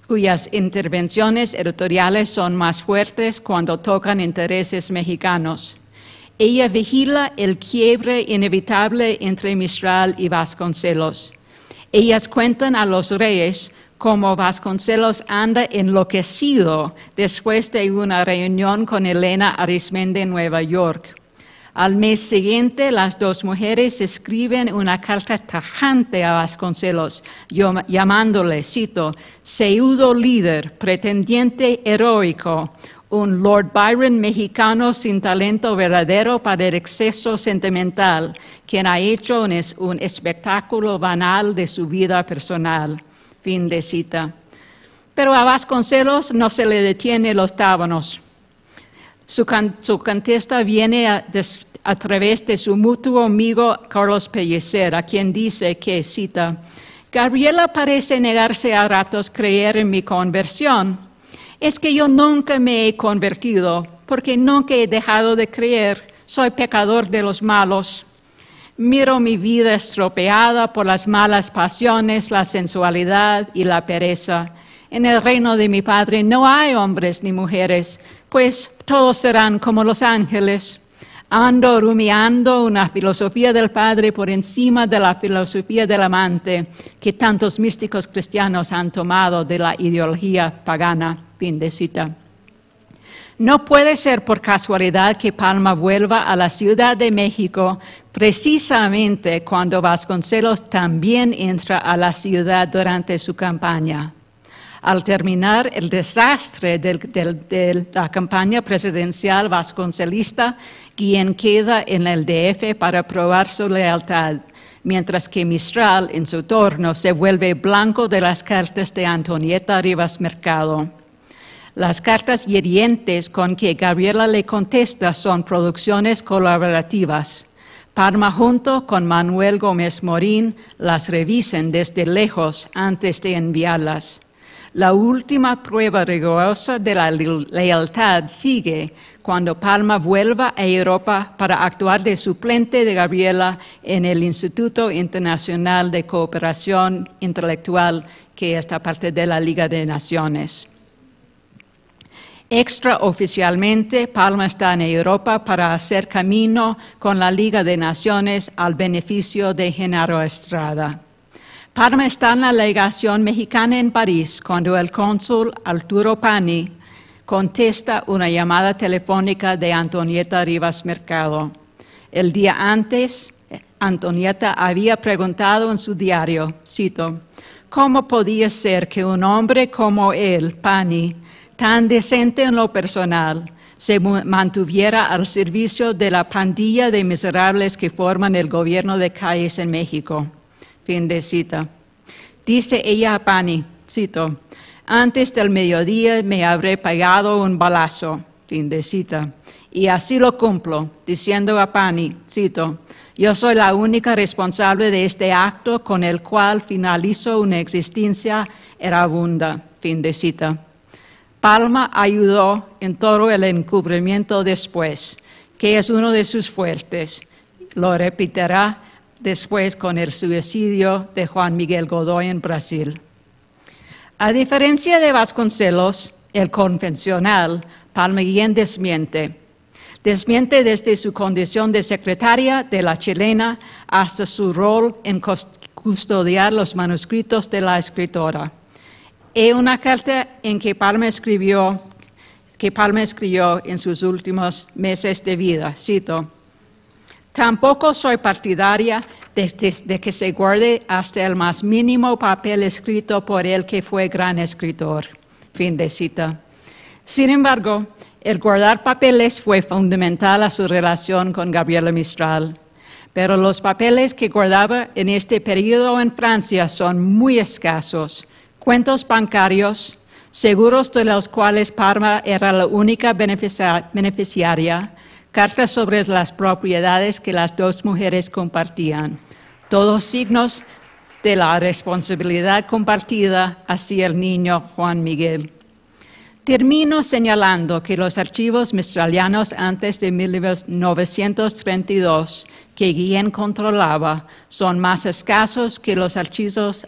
cuyas intervenciones editoriales son más fuertes cuando tocan intereses mexicanos. Ella vigila el quiebre inevitable entre Mistral y Vasconcelos. Ellas cuentan a los Reyes cómo Vasconcelos anda enloquecido después de una reunión con Elena Arizmendi en Nueva York. Al mes siguiente, las dos mujeres escriben una carta tajante a Vasconcelos, llamándole, cito, pseudo líder, pretendiente heroico, un Lord Byron mexicano sin talento verdadero para el exceso sentimental, quien ha hecho un espectáculo banal de su vida personal. Fin de cita. Pero a Vasconcelos no se le detiene los tábanos. Su contesta viene a través de su mutuo amigo Carlos Pellicer, a quien dice que, cita, Gabriela parece negarse a ratos creer en mi conversión. Es que yo nunca me he convertido, porque nunca he dejado de creer. Soy pecador de los malos. Miro mi vida estropeada por las malas pasiones, la sensualidad y la pereza. En el reino de mi Padre no hay hombres ni mujeres, pues todos serán como los ángeles. Ando rumiando una filosofía del padre por encima de la filosofía del amante que tantos místicos cristianos han tomado de la ideología pagana. Fin de cita. No puede ser por casualidad que Palma vuelva a la Ciudad de México precisamente cuando Vasconcelos también entra a la ciudad durante su campaña. Al terminar el desastre de la campaña presidencial vasconcelista, Guillén queda en el DF para probar su lealtad, mientras que Mistral, en su turno, se vuelve blanco de las cartas de Antonieta Rivas Mercado. Las cartas hirientes con que Gabriela le contesta son producciones colaborativas. Palma junto con Manuel Gómez Morín las revisen desde lejos antes de enviarlas. La última prueba rigurosa de la lealtad sigue cuando Palma vuelva a Europa para actuar de suplente de Gabriela en el Instituto Internacional de Cooperación Intelectual, que es parte de la Liga de Naciones. Extraoficialmente, Palma está en Europa para hacer camino con la Liga de Naciones al beneficio de Genaro Estrada. Palma está en la legación mexicana en París cuando el cónsul Arturo Pani contesta una llamada telefónica de Antonieta Rivas Mercado. El día antes, Antonieta había preguntado en su diario, cito, ¿cómo podía ser que un hombre como él, Pani, tan decente en lo personal, se mantuviera al servicio de la pandilla de miserables que forman el gobierno de Calles en México? Fin de cita. Dice ella a Pani, cito, antes del mediodía me habré pegado un balazo, fin de cita. Y así lo cumplo, diciendo a Pani, cito, yo soy la única responsable de este acto con el cual finalizo una existencia erabunda, fin de cita. Palma ayudó en todo el encubrimiento después, que es uno de sus fuertes. Lo repetirá después con el suicidio de Juan Miguel Godoy en Brasil. A diferencia de Vasconcelos, el convencional, Palma Guillén desmiente. Desmiente desde su condición de secretaria de la chilena hasta su rol en custodiar los manuscritos de la escritora. En una carta en que Palma escribió en sus últimos meses de vida, cito, tampoco soy partidaria de que se guarde hasta el más mínimo papel escrito por él que fue gran escritor. Fin de cita. Sin embargo, el guardar papeles fue fundamental a su relación con Gabriela Mistral. Pero los papeles que guardaba en este periodo en Francia son muy escasos. Cuentos bancarios, seguros de los cuales Palma era la única beneficiaria, cartas sobre las propiedades que las dos mujeres compartían, todos signos de la responsabilidad compartida hacia el niño Juan Miguel. Termino señalando que los archivos mistralianos antes de 1932 que Guillén controlaba son más escasos que los archivos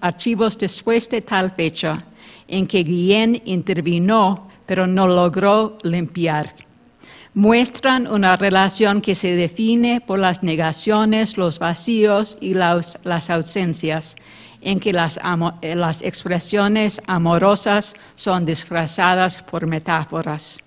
después de tal fecha, en que Guillén intervino pero no logró limpiar. Muestran una relación que se define por las negaciones, los vacíos y las ausencias, en que las expresiones amorosas son disfrazadas por metáforas.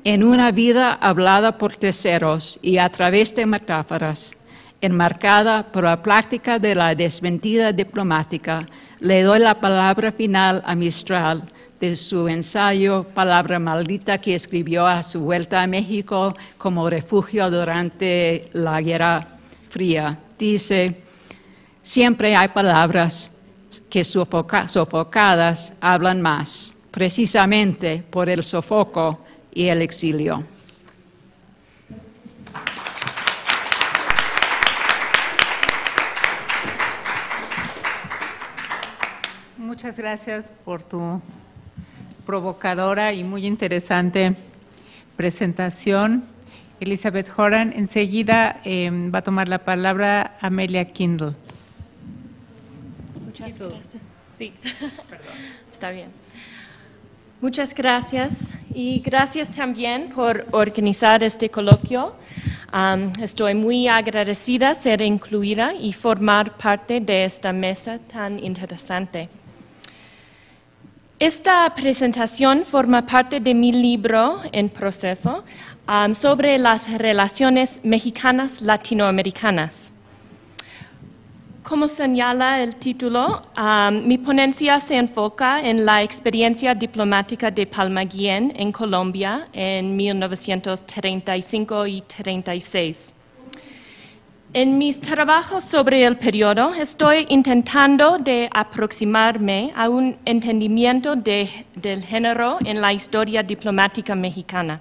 En una vida hablada por terceros y a través de metáforas, enmarcada por la práctica de la desmentida diplomática, le doy la palabra final a Mistral de su ensayo Palabra Maldita, que escribió a su vuelta a México como refugio durante la Guerra Fría. Dice, siempre hay palabras que sofocadas hablan más, precisamente por el sofoco y el exilio. Muchas gracias por tu provocadora y muy interesante presentación. Elizabeth Horan, enseguida va a tomar la palabra Amelia Kindle. Muchas gracias. Sí, está bien. Muchas gracias y gracias también por organizar este coloquio. Estoy muy agradecida ser incluida y formar parte de esta mesa tan interesante. Esta presentación forma parte de mi libro en proceso sobre las relaciones mexicanas latinoamericanas. Como señala el título, mi ponencia se enfoca en la experiencia diplomática de Palma Guillén en Colombia en 1935 y 36. En mis trabajos sobre el periodo estoy intentando de aproximarme a un entendimiento del género en la historia diplomática mexicana.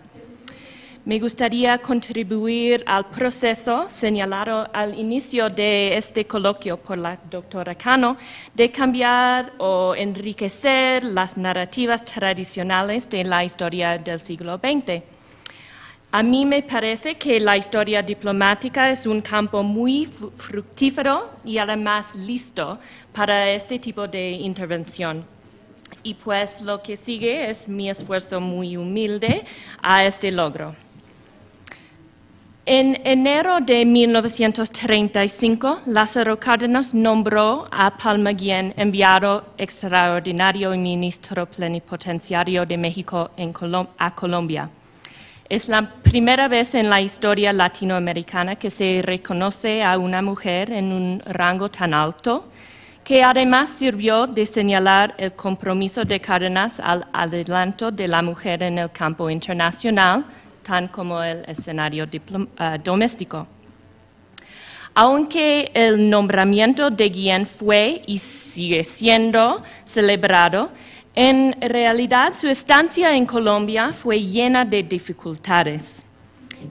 Me gustaría contribuir al proceso señalado al inicio de este coloquio por la doctora Cano de cambiar o enriquecer las narrativas tradicionales de la historia del siglo XX. A mí me parece que la historia diplomática es un campo muy fructífero y además listo para este tipo de intervención. Y pues lo que sigue es mi esfuerzo muy humilde a este logro. En enero de 1935, Lázaro Cárdenas nombró a Palma Guillén enviado extraordinario y ministro plenipotenciario de México a Colombia. Es la primera vez en la historia latinoamericana que se reconoce a una mujer en un rango tan alto, que además sirvió de señalar el compromiso de Cárdenas al adelanto de la mujer en el campo internacional, tan como el escenario doméstico. Aunque el nombramiento de Guillén fue y sigue siendo celebrado, en realidad su estancia en Colombia fue llena de dificultades.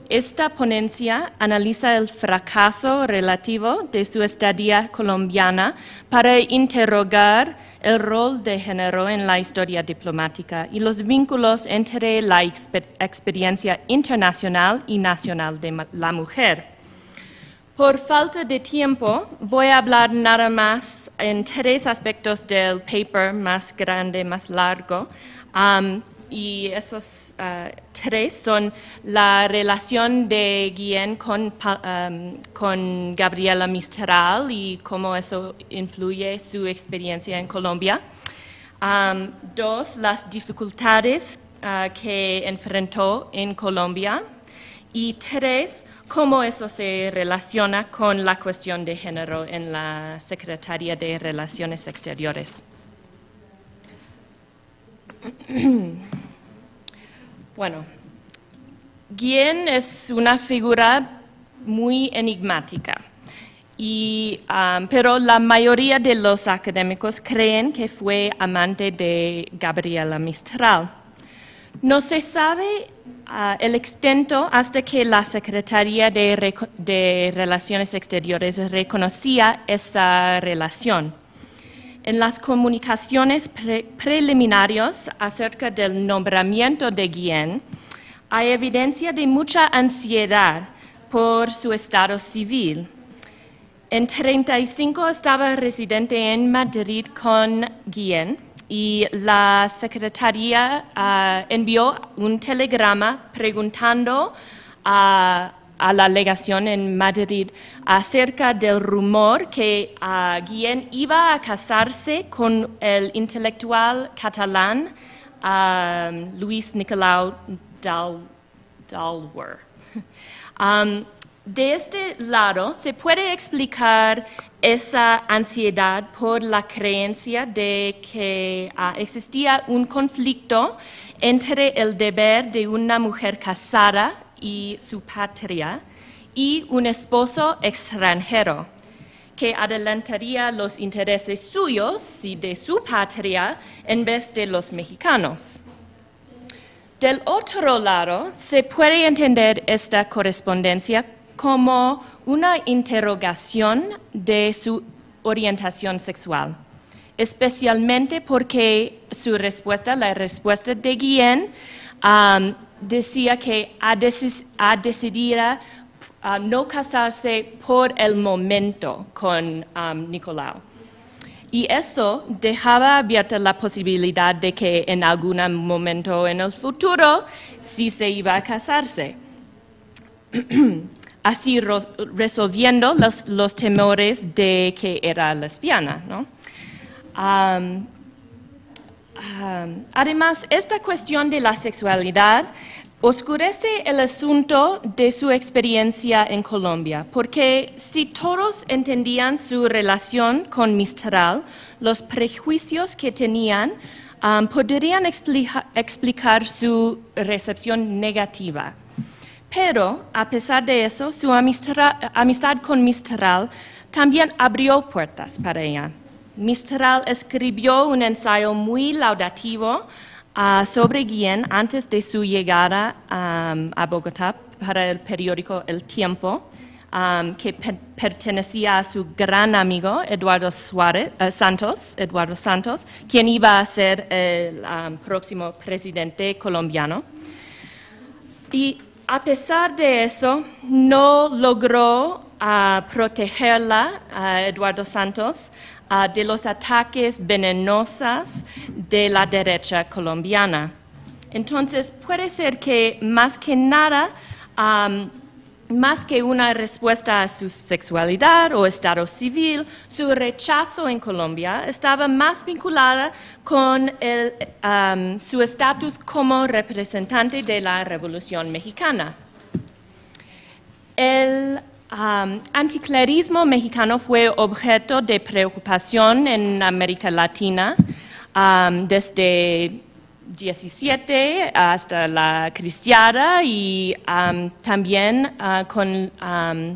Esta ponencia analiza el fracaso relativo de su estadía colombiana para interrogar el rol de género en la historia diplomática y los vínculos entre la experiencia internacional y nacional de la mujer. Por falta de tiempo, voy a hablar nada más en tres aspectos del paper más grande, más largo, y esos tres son la relación de Guillén con Gabriela Mistral y cómo eso influye su experiencia en Colombia. Dos, las dificultades que enfrentó en Colombia. Y tres, cómo eso se relaciona con la cuestión de género en la Secretaría de Relaciones Exteriores. Bueno, Guillén es una figura muy enigmática, pero la mayoría de los académicos creen que fue amante de Gabriela Mistral. No se sabe el extent hasta que la Secretaría de Relaciones Exteriores reconocía esa relación. En las comunicaciones preliminarias acerca del nombramiento de Guillén, hay evidencia de mucha ansiedad por su estado civil. En 1935 estaba residente en Madrid con Guillén y la Secretaría envió un telegrama preguntando a la legación en Madrid acerca del rumor que Guillén iba a casarse con el intelectual catalán Luis Nicolau d'Alwer. De este lado, se puede explicar esa ansiedad por la creencia de que existía un conflicto entre el deber de una mujer casada y su patria, y un esposo extranjero, que adelantaría los intereses suyos y de su patria en vez de los mexicanos. Del otro lado, se puede entender esta correspondencia como una interrogación de su orientación sexual, especialmente porque la respuesta de Guillén, decía que decidiera no casarse por el momento con Nicolau. Y eso dejaba abierta la posibilidad de que en algún momento en el futuro sí se iba a casarse. así resolviendo los temores de que era lesbiana, ¿no? Además, esta cuestión de la sexualidad oscurece el asunto de su experiencia en Colombia, porque si todos entendían su relación con Mistral, los prejuicios que tenían podrían explicar su recepción negativa. Pero, a pesar de eso, su amistad con Mistral también abrió puertas para ella. Mistral escribió un ensayo muy laudativo sobre Guillén antes de su llegada a Bogotá para el periódico El Tiempo, que pertenecía a su gran amigo Eduardo Santos, quien iba a ser el próximo presidente colombiano. Y a pesar de eso, no logró protegerla, Eduardo Santos, de los ataques venenosos de la derecha colombiana. Entonces, puede ser que más que nada, más que una respuesta a su sexualidad o estado civil, su rechazo en Colombia estaba más vinculada con su estatus como representante de la Revolución Mexicana. El anticlerismo mexicano fue objeto de preocupación en América Latina desde 17 hasta la cristiana y también con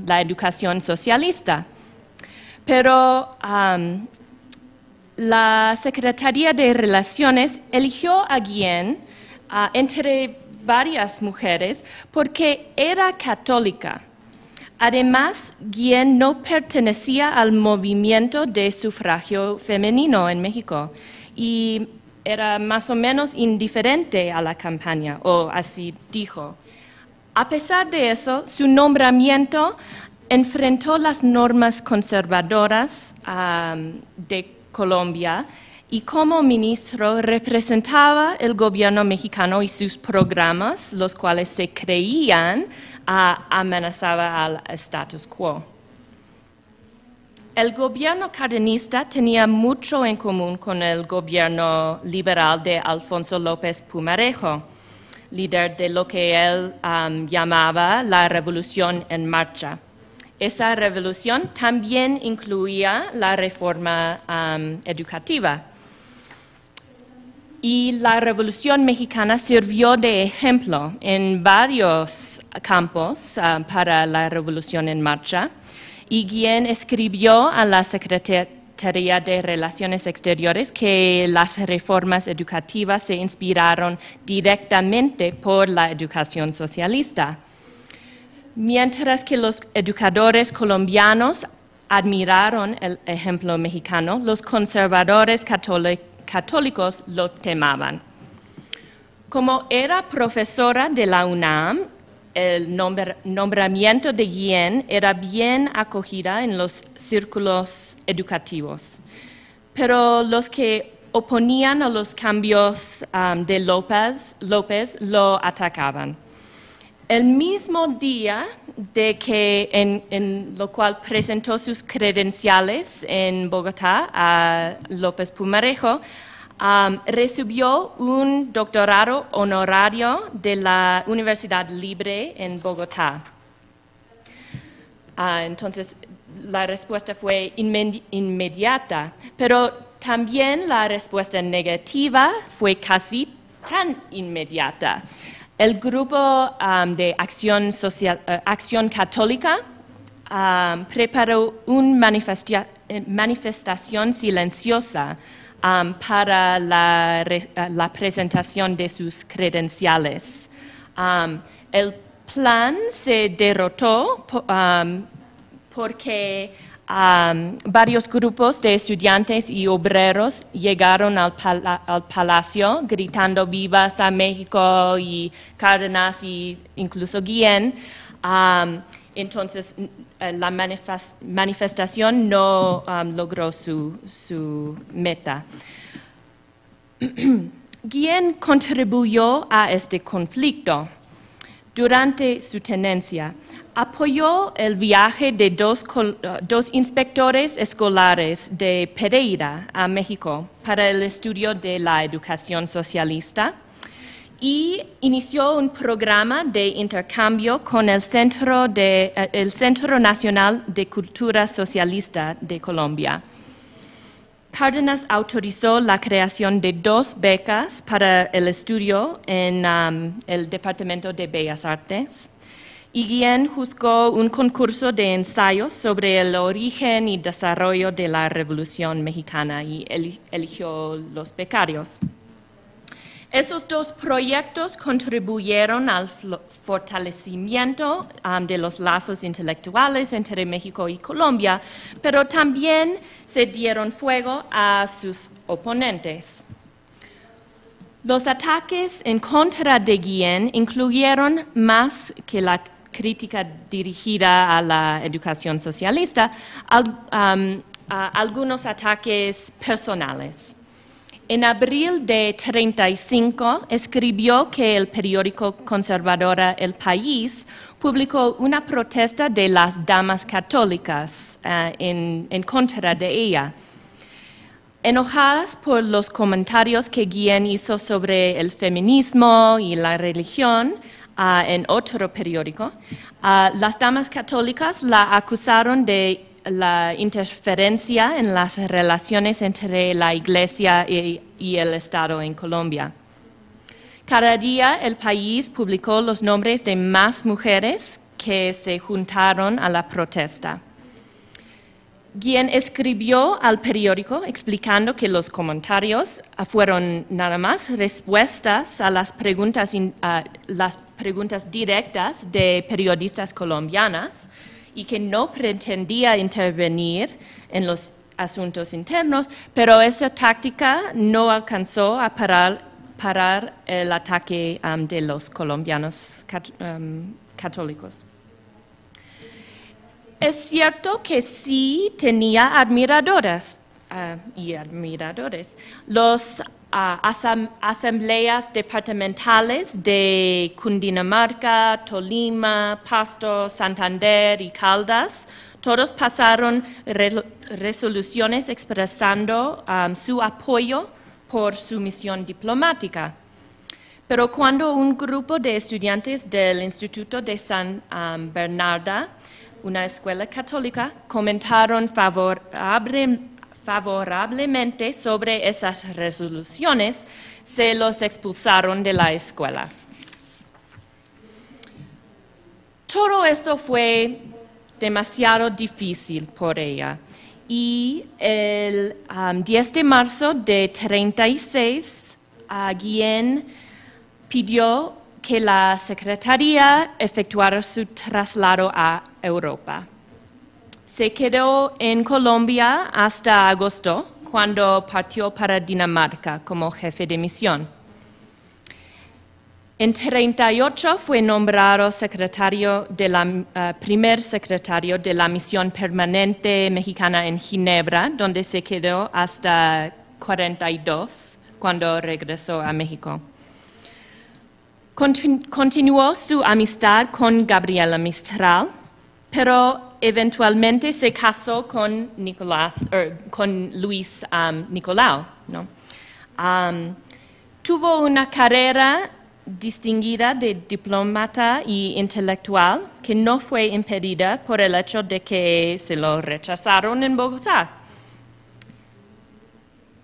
la educación socialista. Pero la Secretaría de Relaciones eligió a Guillén entre varias mujeres porque era católica. Además, Guillén no pertenecía al movimiento de sufragio femenino en México y era más o menos indiferente a la campaña, o así dijo. A pesar de eso, su nombramiento enfrentó las normas conservadoras de Colombia y como ministro representaba el gobierno mexicano y sus programas, los cuales se creían amenazaba al status quo. El gobierno cardenista tenía mucho en común con el gobierno liberal de Alfonso López Pumarejo, líder de lo que él llamaba la Revolución en Marcha. Esa revolución también incluía la reforma educativa. Y la Revolución Mexicana sirvió de ejemplo en varios campos para la Revolución en Marcha. Y Guillén escribió a la Secretaría de Relaciones Exteriores que las reformas educativas se inspiraron directamente por la educación socialista. Mientras que los educadores colombianos admiraron el ejemplo mexicano, los conservadores católicos lo temaban. Como era profesora de la UNAM, el nombramiento de Guillén era bien acogida en los círculos educativos, pero los que oponían a los cambios de López lo atacaban. El mismo día de que en lo cual presentó sus credenciales en Bogotá a López Pumarejo, recibió un doctorado honorario de la Universidad Libre en Bogotá. Entonces, la respuesta fue inmediata, pero también la respuesta negativa fue casi tan inmediata. El grupo de Acción Católica preparó una manifestación silenciosa para la presentación de sus credenciales. El plan se derrotó porque varios grupos de estudiantes y obreros llegaron al palacio gritando vivas a México y Cárdenas y incluso Guillén. Entonces la manifestación no logró su meta. Guillén contribuyó a este conflicto, Durante su tenencia, apoyó el viaje de dos inspectores escolares de Pereira a México para el estudio de la educación socialista y inició un programa de intercambio con el Centro Nacional de Cultura Socialista de Colombia. Cárdenas autorizó la creación de 2 becas para el estudio en el Departamento de Bellas Artes, y Guillén juzgó un concurso de ensayos sobre el origen y desarrollo de la Revolución Mexicana y eligió los becarios. Esos 2 proyectos contribuyeron al fortalecimiento de los lazos intelectuales entre México y Colombia, pero también se dieron fuego a sus oponentes. Los ataques en contra de Guillén incluyeron, más que la crítica dirigida a la educación socialista, algunos ataques personales. En abril de 1935 escribió que el periódico conservador El País publicó una protesta de las damas católicas en contra de ella. Enojadas por los comentarios que Guillén hizo sobre el feminismo y la religión en otro periódico, las damas católicas la acusaron de la interferencia en las relaciones entre la Iglesia y el Estado en Colombia. Cada día El País publicó los nombres de más mujeres que se juntaron a la protesta. Guillén escribió al periódico explicando que los comentarios fueron nada más respuestas a las preguntas directas de periodistas colombianas y que no pretendía intervenir en los asuntos internos, pero esa táctica no alcanzó a parar el ataque de los colombianos católicos. Es cierto que sí tenía admiradoras y admiradores. Los asambleas departamentales de Cundinamarca, Tolima, Pasto, Santander y Caldas, todos pasaron resoluciones expresando su apoyo por su misión diplomática. Pero cuando un grupo de estudiantes del Instituto de San Bernardo, una escuela católica, comentaron favorablemente sobre esas resoluciones, se los expulsaron de la escuela. Todo eso fue demasiado difícil por ella y el 10 de marzo de 1936, Guillén pidió que la Secretaría efectuara su traslado a Europa. Se quedó en Colombia hasta agosto, cuando partió para Dinamarca como jefe de misión. En 1938 fue nombrado primer secretario de la misión permanente mexicana en Ginebra, donde se quedó hasta 1942, cuando regresó a México. Continuó su amistad con Gabriela Mistral, pero eventualmente se casó con Luis Nicolau, ¿no? Tuvo una carrera distinguida de diplomata y intelectual que no fue impedida por el hecho de que se lo rechazaron en Bogotá.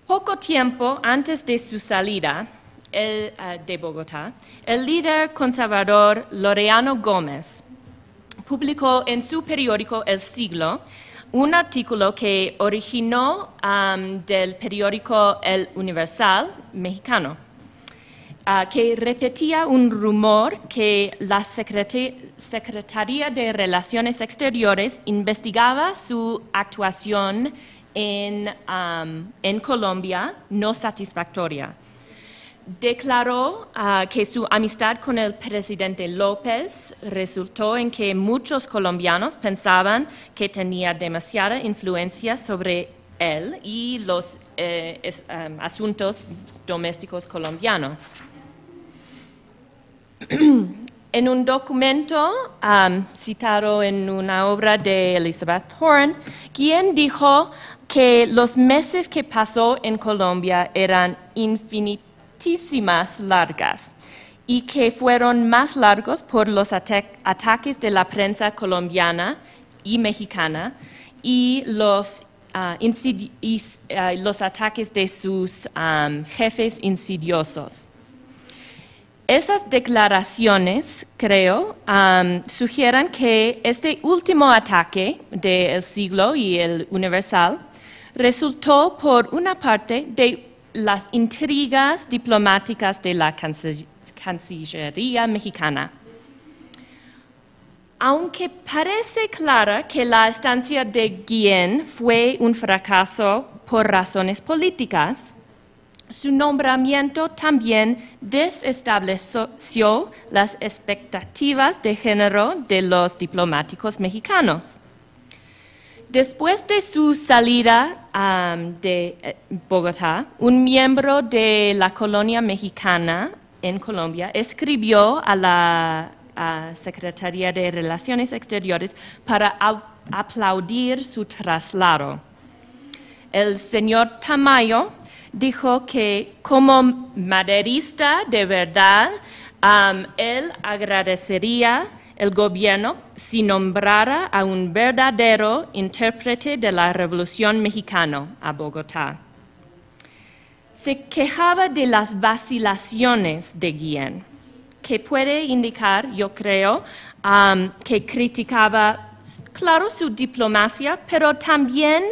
Poco tiempo antes de su salida de Bogotá, el líder conservador Laureano Gómez publicó en su periódico El Siglo un artículo que originó del periódico El Universal mexicano, que repetía un rumor que la Secretaría de Relaciones Exteriores investigaba su actuación en Colombia no satisfactoria. Declaró que su amistad con el presidente López resultó en que muchos colombianos pensaban que tenía demasiada influencia sobre él y los asuntos domésticos colombianos. En un documento citado en una obra de Elizabeth Horan, quien dijo que los meses que pasó en Colombia eran infinitísimas largas y que fueron más largos por los ataques de la prensa colombiana y mexicana y los ataques de sus jefes insidiosos. Esas declaraciones, creo, sugieren que este último ataque del Siglo y el Universal resultó por una parte de las intrigas diplomáticas de la Cancillería mexicana. Aunque parece clara que la estancia de Guillén fue un fracaso por razones políticas, su nombramiento también desestableció las expectativas de género de los diplomáticos mexicanos. Después de su salida de Bogotá, un miembro de la colonia mexicana en Colombia escribió a la Secretaría de Relaciones Exteriores para aplaudir su traslado. El señor Tamayo dijo que como maderista de verdad, él agradecería el gobierno si nombrara a un verdadero intérprete de la Revolución Mexicana a Bogotá. Se quejaba de las vacilaciones de Guillén, que puede indicar, yo creo, que criticaba, claro, su diplomacia, pero también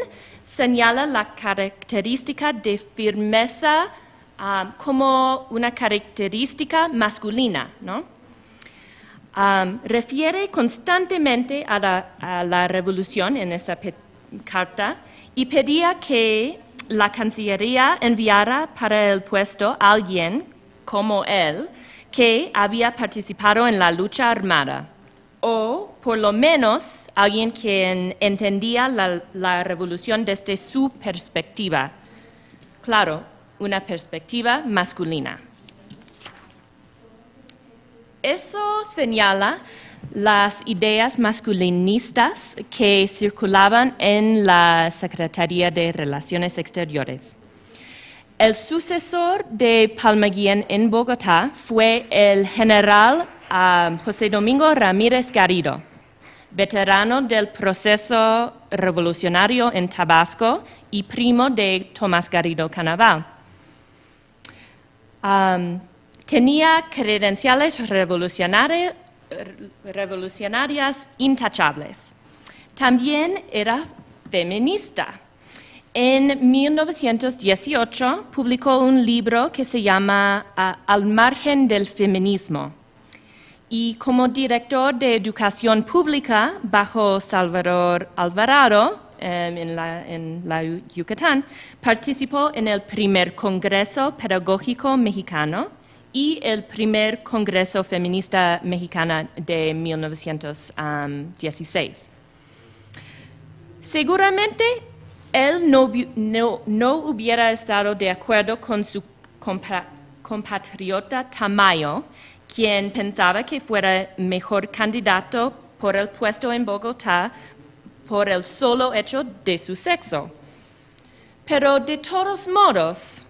señala la característica de firmeza como una característica masculina, ¿no? Refiere constantemente a la revolución en esa carta y pedía que la Cancillería enviara para el puesto a alguien como él que había participado en la lucha armada, o por lo menos alguien que entendía la revolución desde su perspectiva. Claro, una perspectiva masculina. Eso señala las ideas masculinistas que circulaban en la Secretaría de Relaciones Exteriores. El sucesor de Palma Guillén en Bogotá fue el general José Domingo Ramírez Garrido, veterano del proceso revolucionario en Tabasco y primo de Tomás Garrido Canaval. Tenía credenciales revolucionarias intachables. También era feminista. En 1918 publicó un libro que se llama Al margen del feminismo. Y como director de educación pública bajo Salvador Alvarado, en la Yucatán, participó en el primer Congreso Pedagógico Mexicano y el primer Congreso Feminista Mexicano de 1916. Seguramente él no hubiera estado de acuerdo con su compatriota Tamayo, quien pensaba que fuera mejor candidato por el puesto en Bogotá por el solo hecho de su sexo. Pero de todos modos,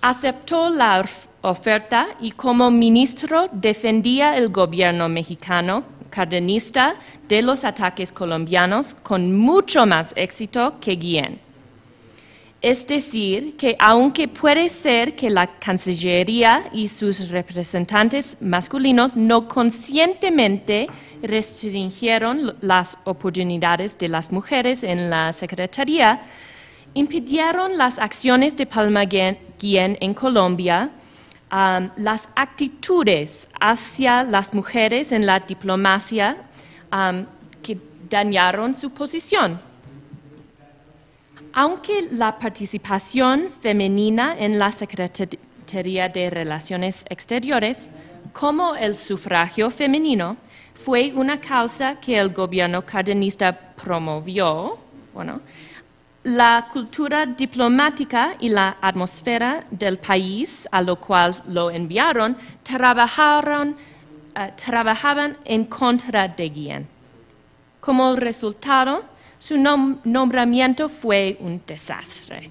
aceptó la oferta y como ministro defendía el gobierno mexicano cardenista de los ataques colombianos con mucho más éxito que Guillén. Es decir, que aunque puede ser que la Cancillería y sus representantes masculinos no conscientemente restringieron las oportunidades de las mujeres en la Secretaría, impidieron las acciones de Palma Guillén en Colombia, las actitudes hacia las mujeres en la diplomacia que dañaron su posición. Aunque la participación femenina en la Secretaría de Relaciones Exteriores, como el sufragio femenino, fue una causa que el gobierno cardenista promovió, la cultura diplomática y la atmósfera del país a lo cual lo enviaron trabajaron trabajaban en contra de Guillén. Como resultado, su nombramiento fue un desastre.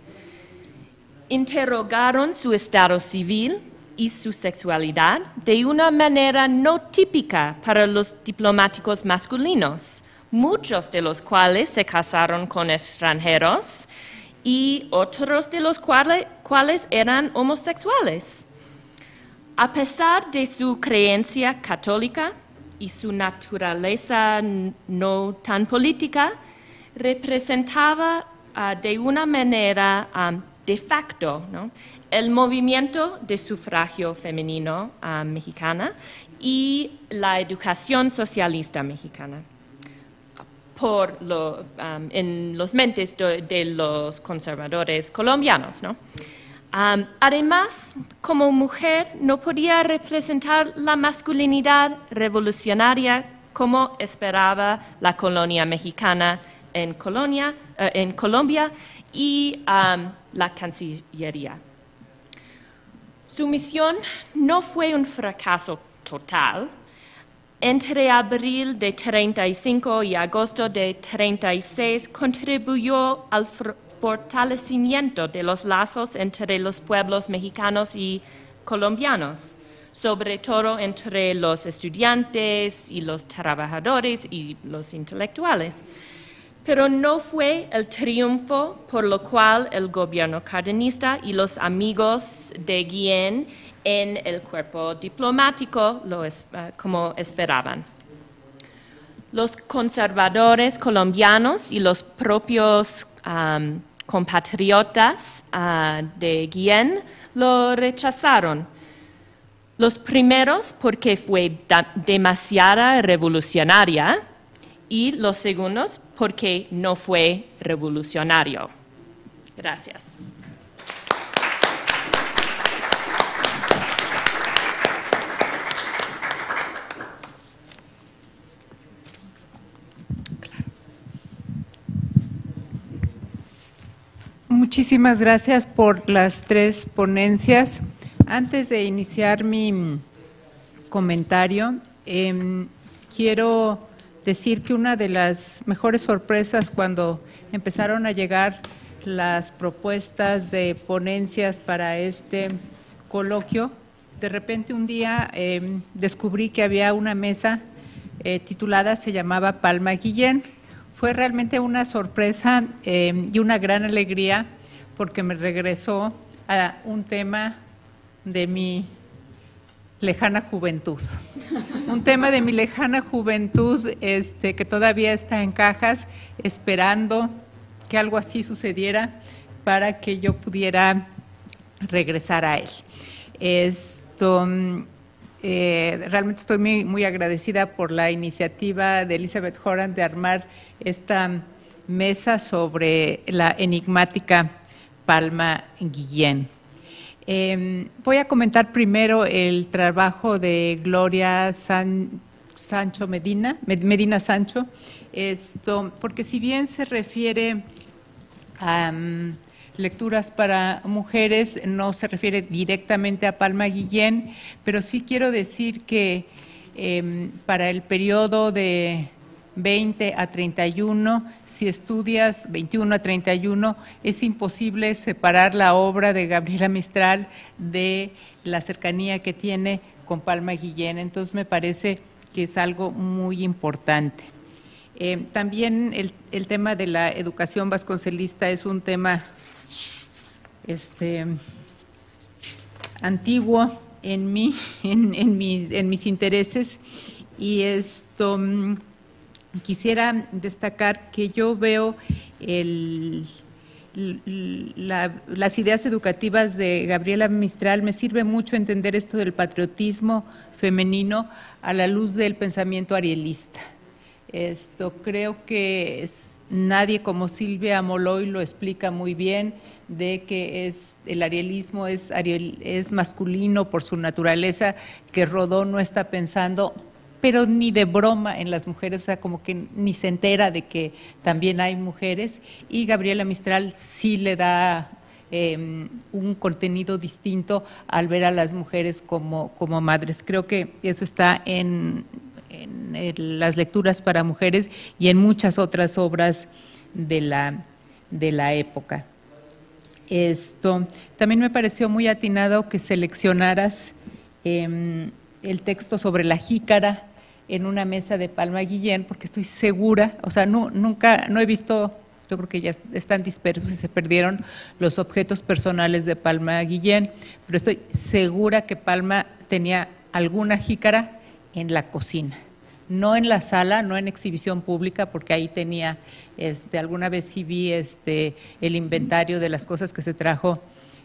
Interrogaron su estado civil y su sexualidad de una manera no típica para los diplomáticos masculinos, muchos de los cuales se casaron con extranjeros y otros de los cuales eran homosexuales. A pesar de su creencia católica y su naturaleza no tan política, representaba de una manera de facto, ¿no?, el movimiento de sufragio femenino mexicana y la educación socialista mexicana en los mentes de los conservadores colombianos, ¿no? Además, como mujer, no podía representar la masculinidad revolucionaria como esperaba la colonia mexicana en Colombia y la Cancillería. Su misión no fue un fracaso total. Entre abril de 35 y agosto de 36 contribuyó al fortalecimiento de los lazos entre los pueblos mexicanos y colombianos, sobre todo entre los estudiantes y los trabajadores y los intelectuales. Pero no fue el triunfo por lo cual el gobierno cardenista y los amigos de Guillén en el cuerpo diplomático como esperaban. Los conservadores colombianos y los propios compatriotas de Guillén lo rechazaron. Los primeros porque fue demasiado revolucionaria y los segundos porque no fue revolucionario. Gracias. Muchísimas gracias por las tres ponencias. Antes de iniciar mi comentario, quiero decir que una de las mejores sorpresas cuando empezaron a llegar las propuestas de ponencias para este coloquio, de repente un día descubrí que había una mesa titulada, se llamaba Palma Guillén. Fue realmente una sorpresa y una gran alegría porque me regresó a un tema de mi lejana juventud. Un tema de mi lejana juventud que todavía está en cajas, esperando que algo así sucediera para que yo pudiera regresar a él. Realmente estoy muy agradecida por la iniciativa de Elizabeth Horan de armar esta mesa sobre la enigmática Palma Guillén. Voy a comentar primero el trabajo de Gloria Sancho Medina Sancho, porque si bien se refiere a lecturas para mujeres, no se refiere directamente a Palma Guillén, pero sí quiero decir que para el periodo de 20 a 31, si estudias 21 a 31, es imposible separar la obra de Gabriela Mistral de la cercanía que tiene con Palma Guillén. Entonces me parece que es algo muy importante. También el tema de la educación vasconcelista es un tema antiguo en mis intereses, y quisiera destacar que yo veo las ideas educativas de Gabriela Mistral, me sirve mucho entender esto del patriotismo femenino a la luz del pensamiento arielista. Creo que nadie como Silvia Moloy lo explica muy bien, de que el arielismo es masculino por su naturaleza, que Rodó no está pensando, pero ni de broma, en las mujeres, o sea, como que ni se entera de que también hay mujeres, y Gabriela Mistral sí le da un contenido distinto al ver a las mujeres como madres. Creo que eso está en las lecturas para mujeres y en muchas otras obras de la época. También me pareció muy atinado que seleccionaras el texto sobre la jícara en una mesa de Palma Guillén, porque estoy segura, o sea, no he visto, yo creo que ya están dispersos y se perdieron los objetos personales de Palma Guillén, pero estoy segura que Palma tenía alguna jícara en la cocina, no en la sala, no en exhibición pública, porque ahí tenía, alguna vez sí vi el inventario de las cosas que se trajo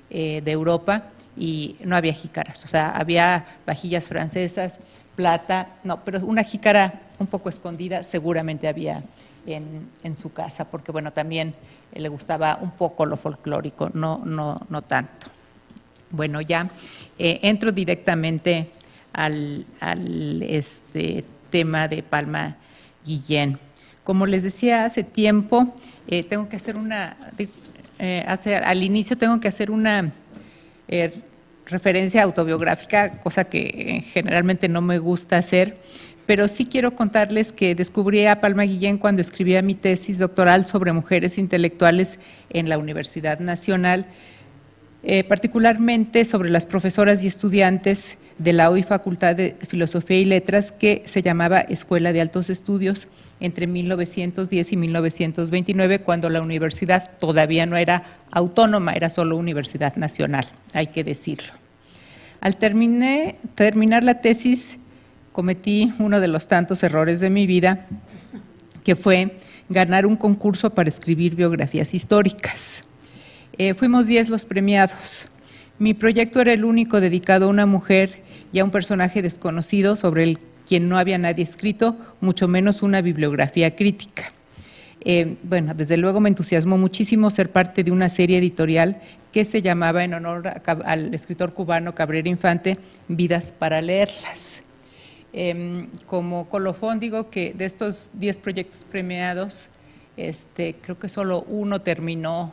de Europa y no había jícaras, o sea, había vajillas francesas, plata, no, pero una jícara un poco escondida seguramente había en su casa, porque bueno, también le gustaba un poco lo folclórico, no tanto. Bueno, ya entro directamente al tema de Palma Guillén. Como les decía hace tiempo, tengo que hacer al inicio tengo que hacer una referencia autobiográfica, cosa que generalmente no me gusta hacer, pero sí quiero contarles que descubrí a Palma Guillén cuando escribía mi tesis doctoral sobre mujeres intelectuales en la Universidad Nacional, particularmente sobre las profesoras y estudiantes de la hoy Facultad de Filosofía y Letras, que se llamaba Escuela de Altos Estudios, entre 1910 y 1929, cuando la universidad todavía no era autónoma, era solo Universidad Nacional, hay que decirlo. Al terminar la tesis, cometí uno de los tantos errores de mi vida, que fue ganar un concurso para escribir biografías históricas. Fuimos 10 los premiados. Mi proyecto era el único dedicado a una mujer y a un personaje desconocido sobre el quien no había nadie escrito, mucho menos una bibliografía crítica. Bueno, desde luego me entusiasmó muchísimo ser parte de una serie editorial que se llamaba, en honor al escritor cubano Cabrera Infante, Vidas para leerlas. Como colofón digo que de estos 10 proyectos premiados, creo que solo uno terminó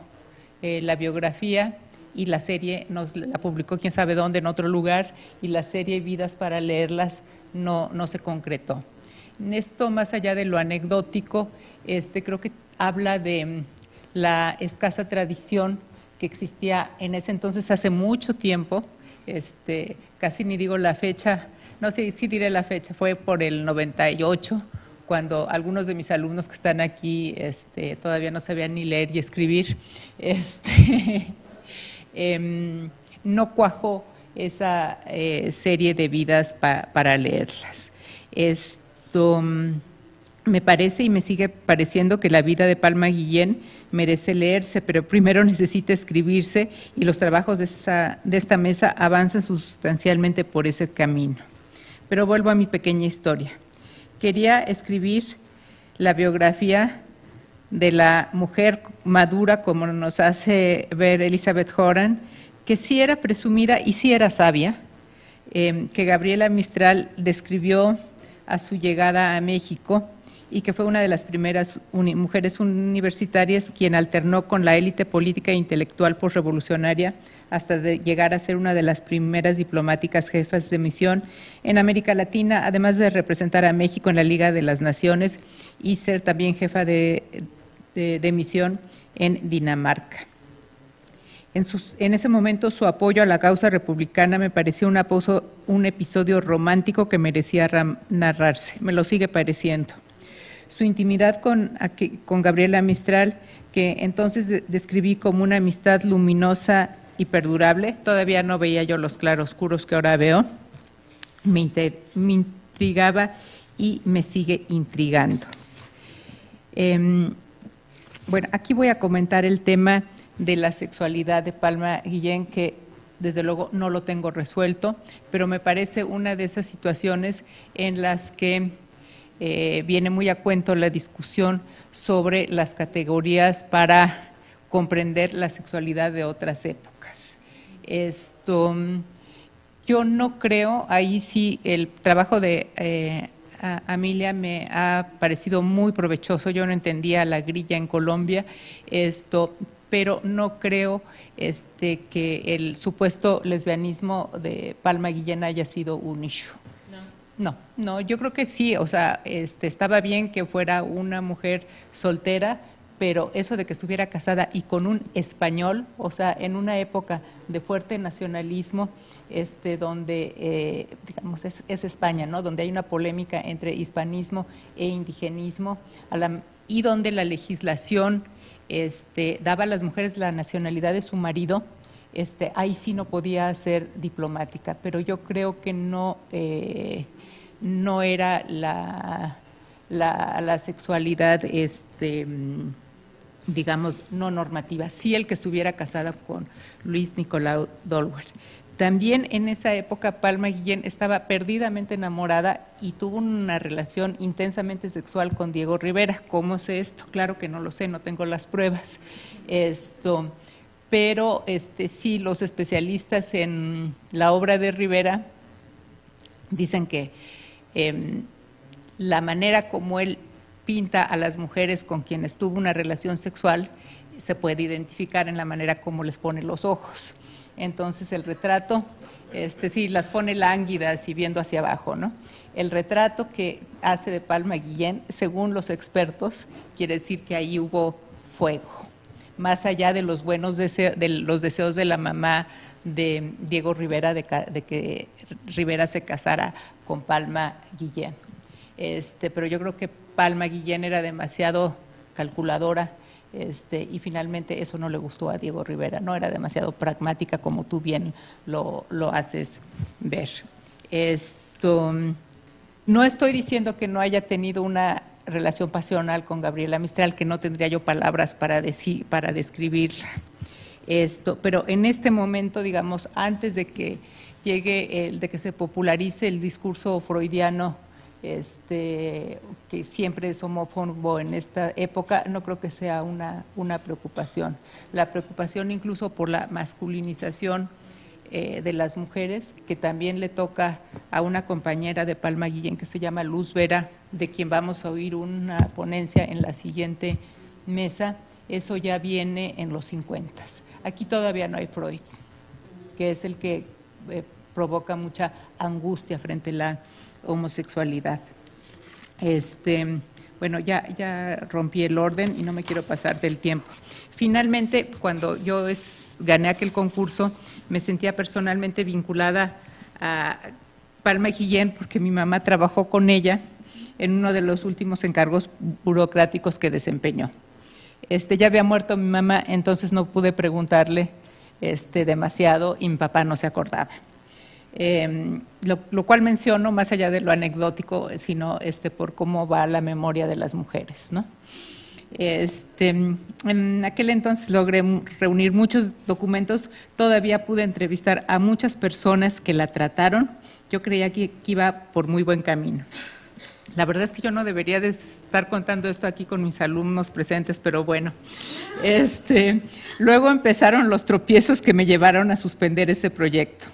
la biografía, y la serie la publicó quién sabe dónde, en otro lugar, y la serie Vidas para leerlas no se concretó. Esto, más allá de lo anecdótico, creo que habla de la escasa tradición que existía en ese entonces, hace mucho tiempo, casi ni digo la fecha, no sé, sí diré la fecha, fue por el 98, cuando algunos de mis alumnos que están aquí todavía no sabían ni leer y escribir, no cuajó esa serie de Vidas para leerlas. Esto me parece y me sigue pareciendo que la vida de Palma Guillén merece leerse, pero primero necesita escribirse, y los trabajos de esta mesa avanzan sustancialmente por ese camino. Pero vuelvo a mi pequeña historia. Quería escribir la biografía de la mujer madura, como nos hace ver Elizabeth Horan, que sí era presumida y sí era sabia, que Gabriela Mistral describió a su llegada a México, y que fue una de las primeras mujeres universitarias quien alternó con la élite política e intelectual posrevolucionaria hasta llegar a ser una de las primeras diplomáticas jefas de misión en América Latina, además de representar a México en la Liga de las Naciones y ser también jefa de misión en Dinamarca. En ese momento, su apoyo a la causa republicana me pareció un episodio romántico que merecía narrarse, me lo sigue pareciendo. Su intimidad con Gabriela Mistral, que entonces describí como una amistad luminosa y perdurable, todavía no veía yo los claroscuros que ahora veo, me intrigaba y me sigue intrigando. Bueno, aquí voy a comentar el tema de la sexualidad de Palma Guillén, que desde luego no lo tengo resuelto, pero me parece una de esas situaciones en las que viene muy a cuento la discusión sobre las categorías para comprender la sexualidad de otras épocas. Yo no creo, ahí sí el trabajo de Amelia me ha parecido muy provechoso, yo no entendía la grilla en Colombia, pero no creo que el supuesto lesbianismo de Palma Guillén haya sido un issue. No, yo creo que sí, o sea, estaba bien que fuera una mujer soltera, pero eso de que estuviera casada y con un español, o sea, en una época de fuerte nacionalismo, donde, digamos, es España, ¿no? Donde hay una polémica entre hispanismo e indigenismo, y donde la legislación daba a las mujeres la nacionalidad de su marido, ahí sí no podía ser diplomática, pero yo creo que no era la sexualidad, digamos, no normativa, sí el que estuviera casada con Luis Nicolau d'Olwer. También en esa época Palma Guillén estaba perdidamente enamorada y tuvo una relación intensamente sexual con Diego Rivera. ¿Cómo sé esto? Claro que no lo sé, no tengo las pruebas. Pero sí, los especialistas en la obra de Rivera dicen que la manera como él pinta a las mujeres con quienes tuvo una relación sexual se puede identificar en la manera como les pone los ojos. Entonces el retrato, sí, las pone lánguidas y viendo hacia abajo, ¿no? El retrato que hace de Palma Guillén, según los expertos, quiere decir que ahí hubo fuego, más allá de los buenos deseos, de los deseos de la mamá de Diego Rivera de que Rivera se casara con Palma Guillén. Pero yo creo que Palma Guillén era demasiado calculadora, y finalmente eso no le gustó a Diego Rivera, no era demasiado pragmática como tú bien lo haces ver. No estoy diciendo que no haya tenido una relación pasional con Gabriela Mistral, que no tendría yo palabras para describirla. Pero en este momento, digamos, antes de que llegue, de que se popularice el discurso freudiano, que siempre es homófobo en esta época, no creo que sea una preocupación. La preocupación incluso por la masculinización de las mujeres, que también le toca a una compañera de Palma Guillén que se llama Luz Vera, de quien vamos a oír una ponencia en la siguiente mesa, eso ya viene en los 50. Aquí todavía no hay Freud, que es el que provoca mucha angustia frente a la homosexualidad. Bueno, ya rompí el orden y no me quiero pasar del tiempo. Finalmente, cuando yo gané aquel concurso, me sentía personalmente vinculada a Palma Guillén porque mi mamá trabajó con ella en uno de los últimos encargos burocráticos que desempeñó. Ya había muerto mi mamá, entonces no pude preguntarle demasiado y mi papá no se acordaba. Lo cual menciono más allá de lo anecdótico, sino por cómo va la memoria de las mujeres, ¿no? En aquel entonces logré reunir muchos documentos, todavía pude entrevistar a muchas personas que la trataron, yo creía que iba por muy buen camino. La verdad es que yo no debería de estar contando esto aquí con mis alumnos presentes, pero bueno. Luego empezaron los tropiezos que me llevaron a suspender ese proyecto.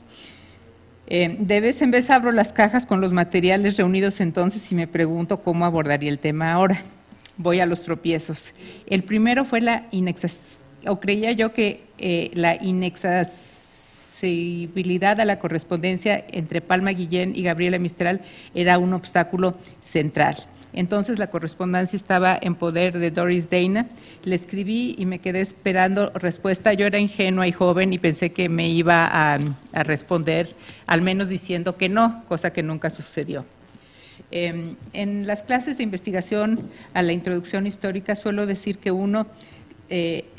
De vez en vez abro las cajas con los materiales reunidos entonces y me pregunto cómo abordaría el tema ahora. Voy a los tropiezos. El primero fue creía yo que la inaccesibilidad a la correspondencia entre Palma Guillén y Gabriela Mistral era un obstáculo central. Entonces la correspondencia estaba en poder de Doris Dana. Le escribí y me quedé esperando respuesta. Yo era ingenua y joven y pensé que me iba a responder, al menos diciendo que no, cosa que nunca sucedió. En las clases de investigación a la introducción histórica suelo decir que uno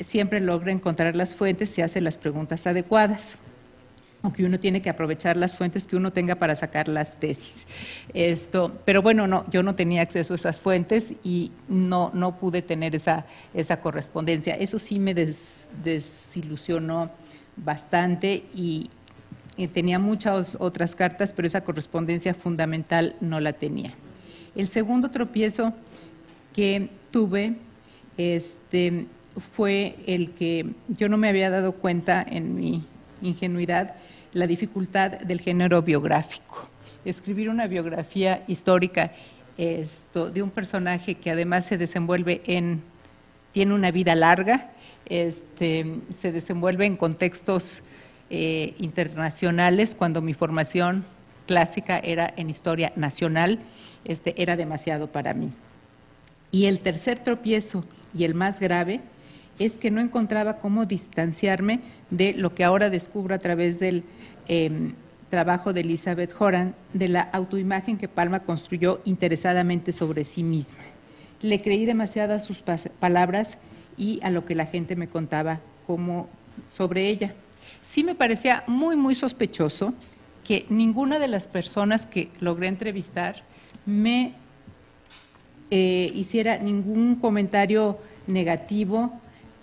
siempre logra encontrar las fuentes y hace las preguntas adecuadas, aunque uno tiene que aprovechar las fuentes que uno tenga para sacar las tesis. Pero bueno, no, yo no tenía acceso a esas fuentes y no pude tener esa correspondencia. Eso sí me desilusionó bastante y tenía muchas otras cartas, pero esa correspondencia fundamental no la tenía. El segundo tropiezo que tuve fue el que yo no me había dado cuenta en mi ingenuidad, la dificultad del género biográfico. Escribir una biografía histórica de un personaje que además se desenvuelve tiene una vida larga, se desenvuelve en contextos internacionales, cuando mi formación clásica era en historia nacional, era demasiado para mí. Y el tercer tropiezo, y el más grave, es que no encontraba cómo distanciarme de lo que ahora descubro a través del trabajo de Elizabeth Horan, de la autoimagen que Palma construyó interesadamente sobre sí misma. Le creí demasiado a sus palabras y a lo que la gente me contaba sobre ella. Sí me parecía muy, muy sospechoso que ninguna de las personas que logré entrevistar me hiciera ningún comentario negativo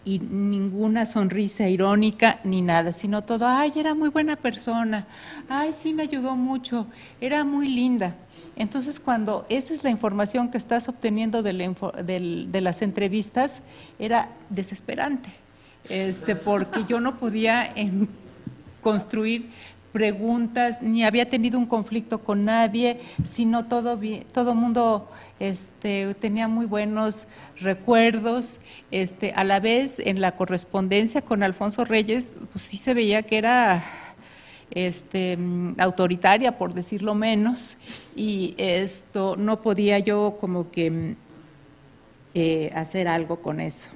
y ninguna sonrisa irónica ni nada, sino todo, ay, era muy buena persona, ay, sí me ayudó mucho, era muy linda. Entonces, cuando esa es la información que estás obteniendo de las entrevistas, era desesperante, porque yo no podía construir preguntas, ni había tenido un conflicto con nadie, sino todo mundo tenía muy buenos recuerdos. A la vez, en la correspondencia con Alfonso Reyes, pues sí se veía que era autoritaria, por decirlo menos, y no podía yo como que hacer algo con eso.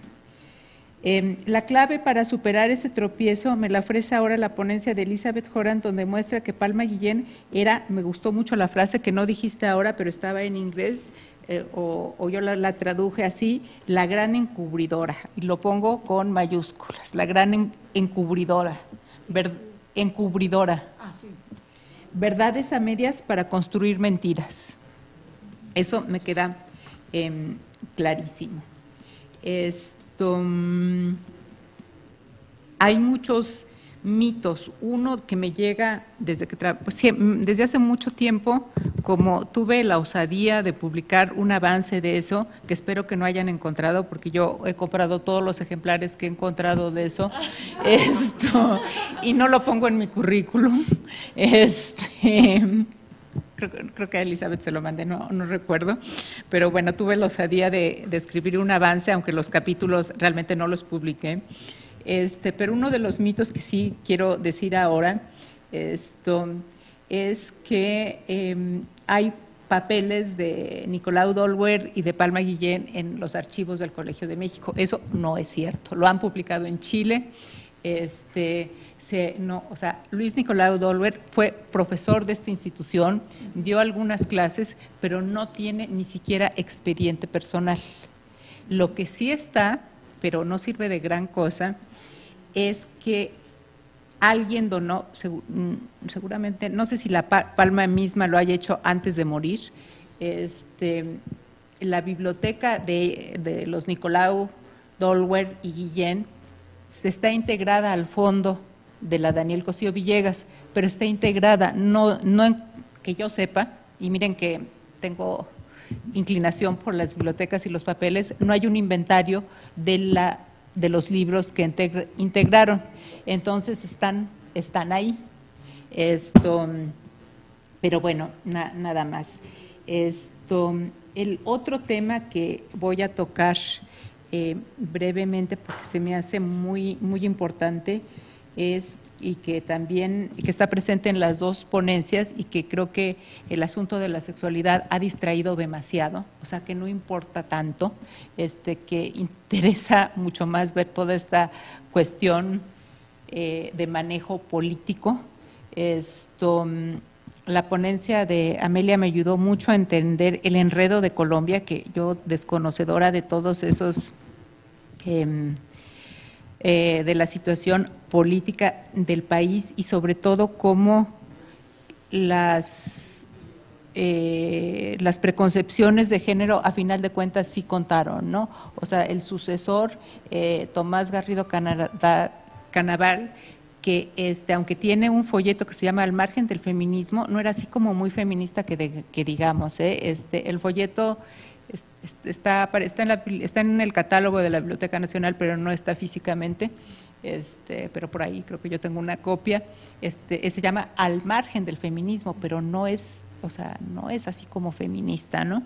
La clave para superar ese tropiezo me la ofrece ahora la ponencia de Elizabeth Horan, donde muestra que Palma Guillén me gustó mucho la frase que no dijiste ahora, pero estaba en inglés, o yo la traduje así, la gran encubridora, y lo pongo con mayúsculas, la gran encubridora, encubridora. Sí. Verdades a medias para construir mentiras. Eso me queda clarísimo. Hay muchos mitos. Uno que me llega desde hace mucho tiempo, como tuve la osadía de publicar un avance de eso, que espero que no hayan encontrado, porque yo he comprado todos los ejemplares que he encontrado de eso, y no lo pongo en mi currículum. Creo que a Elizabeth se lo mandé, no recuerdo, pero bueno, tuve la osadía de escribir un avance, aunque los capítulos realmente no los publiqué. Pero uno de los mitos que sí quiero decir ahora es que hay papeles de Nicolau Dolwer y de Palma Guillén en los archivos del Colegio de México. Eso no es cierto, lo han publicado en Chile. Luis Nicolau Dolwer fue profesor de esta institución, dio algunas clases, pero no tiene ni siquiera expediente personal. Lo que sí está, pero no sirve de gran cosa, es que alguien donó, seguramente, no sé si la Palma misma lo haya hecho antes de morir, la biblioteca de los Nicolau Dolwer y Guillén está integrada al fondo de la Daniel Cosío Villegas, pero está integrada, no que yo sepa, y miren que tengo inclinación por las bibliotecas y los papeles, no hay un inventario de los libros que integraron, entonces están ahí. Pero bueno, nada más. El otro tema que voy a tocar brevemente, porque se me hace muy, muy importante, y que también está presente en las dos ponencias, y que creo que el asunto de la sexualidad ha distraído demasiado, o sea que no importa tanto, que interesa mucho más ver toda esta cuestión de manejo político. La ponencia de Amelia me ayudó mucho a entender el enredo de Colombia, que yo, desconocedora de todos esos de la situación política del país, y sobre todo cómo las preconcepciones de género a final de cuentas sí contaron, ¿no? O sea, el sucesor, Tomás Garrido Canaval, que aunque tiene un folleto que se llama Al margen del feminismo, no era así como muy feminista que digamos, el folleto está en el catálogo de la Biblioteca Nacional, pero no está físicamente, pero por ahí creo que yo tengo una copia. Se llama Al margen del feminismo, pero no es, o sea, no es así como feminista, ¿no?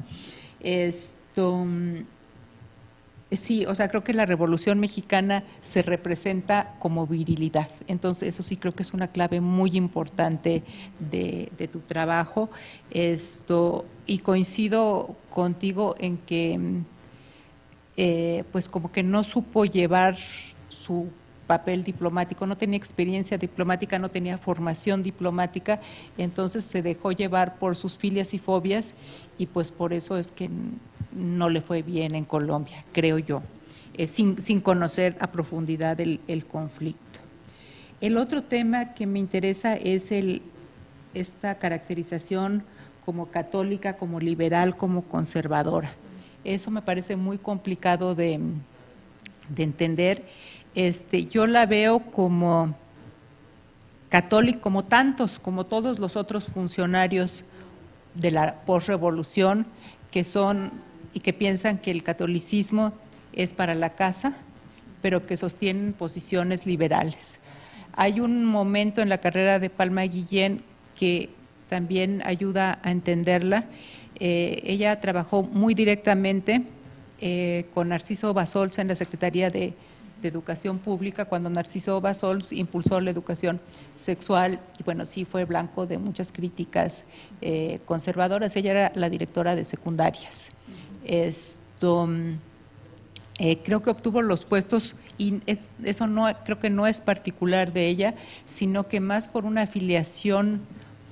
Sí, o sea, creo que la Revolución Mexicana se representa como virilidad. Entonces, eso sí creo que es una clave muy importante de tu trabajo. Y coincido contigo en que, pues como que no supo llevar su papel diplomático, no tenía experiencia diplomática, no tenía formación diplomática, entonces se dejó llevar por sus filias y fobias y pues por eso es que no le fue bien en Colombia, creo yo, sin conocer a profundidad el conflicto. El otro tema que me interesa es esta caracterización como católica, como liberal, como conservadora. Eso me parece muy complicado de entender. Yo la veo como católica, como todos los otros funcionarios de la posrevolución que son y que piensan que el catolicismo es para la casa, pero que sostienen posiciones liberales. Hay un momento en la carrera de Palma Guillén que también ayuda a entenderla. Ella trabajó muy directamente con Narciso Basols en la Secretaría de Educación Pública, cuando Narciso Basols impulsó la educación sexual, y bueno, sí fue blanco de muchas críticas conservadoras. Ella era la directora de secundarias. Creo que obtuvo los puestos, y eso no, creo que no es particular de ella, sino que más por una afiliación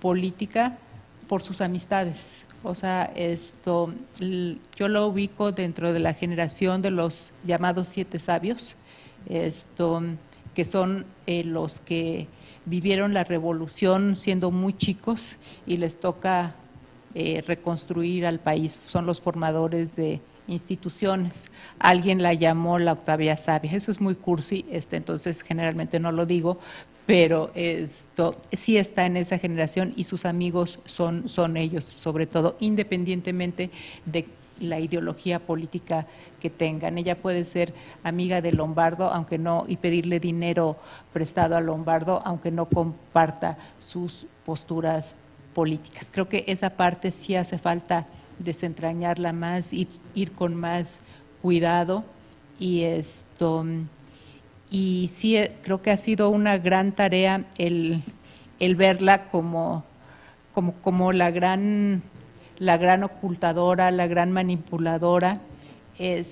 política, por sus amistades. O sea, yo lo ubico dentro de la generación de los llamados 7 sabios, que son los que vivieron la revolución siendo muy chicos y les toca reconstruir al país, son los formadores de instituciones. Alguien la llamó la Octavia Sabia, eso es muy cursi, entonces generalmente no lo digo, pero sí está en esa generación y sus amigos son ellos, sobre todo, independientemente de la ideología política que tengan. Ella puede ser amiga de Lombardo, aunque no, y pedirle dinero prestado a Lombardo, aunque no comparta sus posturas políticas. Creo que esa parte sí hace falta desentrañarla más, ir con más cuidado, y sí creo que ha sido una gran tarea el verla como la gran ocultadora, la gran manipuladora, que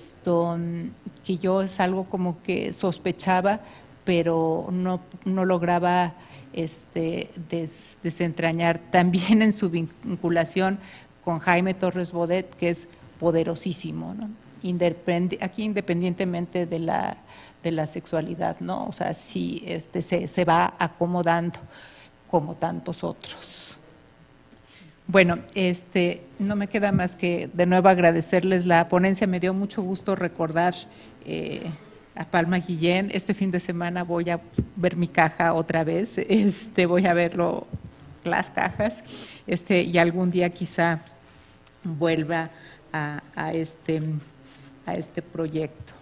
yo es algo como que sospechaba, pero no lograba desentrañar. También en su vinculación con Jaime Torres Bodet, que es poderosísimo, ¿no? Aquí independientemente de la sexualidad, ¿no? O sea, sí se va acomodando como tantos otros. Bueno, no me queda más que de nuevo agradecerles la ponencia. Me dio mucho gusto recordar a Palma Guillén. Este fin de semana voy a ver mi caja otra vez, voy a verlo, las cajas, y algún día quizá vuelva a este proyecto.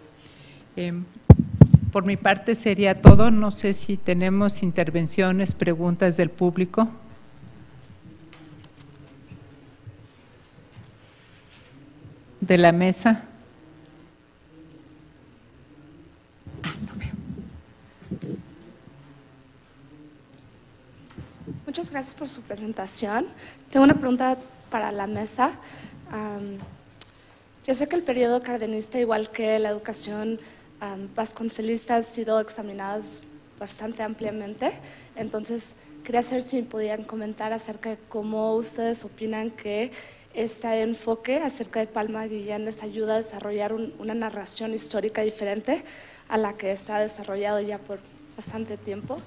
Por mi parte sería todo. No sé si tenemos intervenciones, preguntas del público. De la mesa. No veo. Muchas gracias por su presentación. Tengo una pregunta para la mesa. Yo sé que el periodo cardenista, igual que la educación vasconcelista, han sido examinadas bastante ampliamente. Entonces, quería saber si podían comentar acerca de cómo ustedes opinan que este enfoque acerca de Palma Guillén les ayuda a desarrollar una narración histórica diferente a la que está desarrollado ya por bastante tiempo.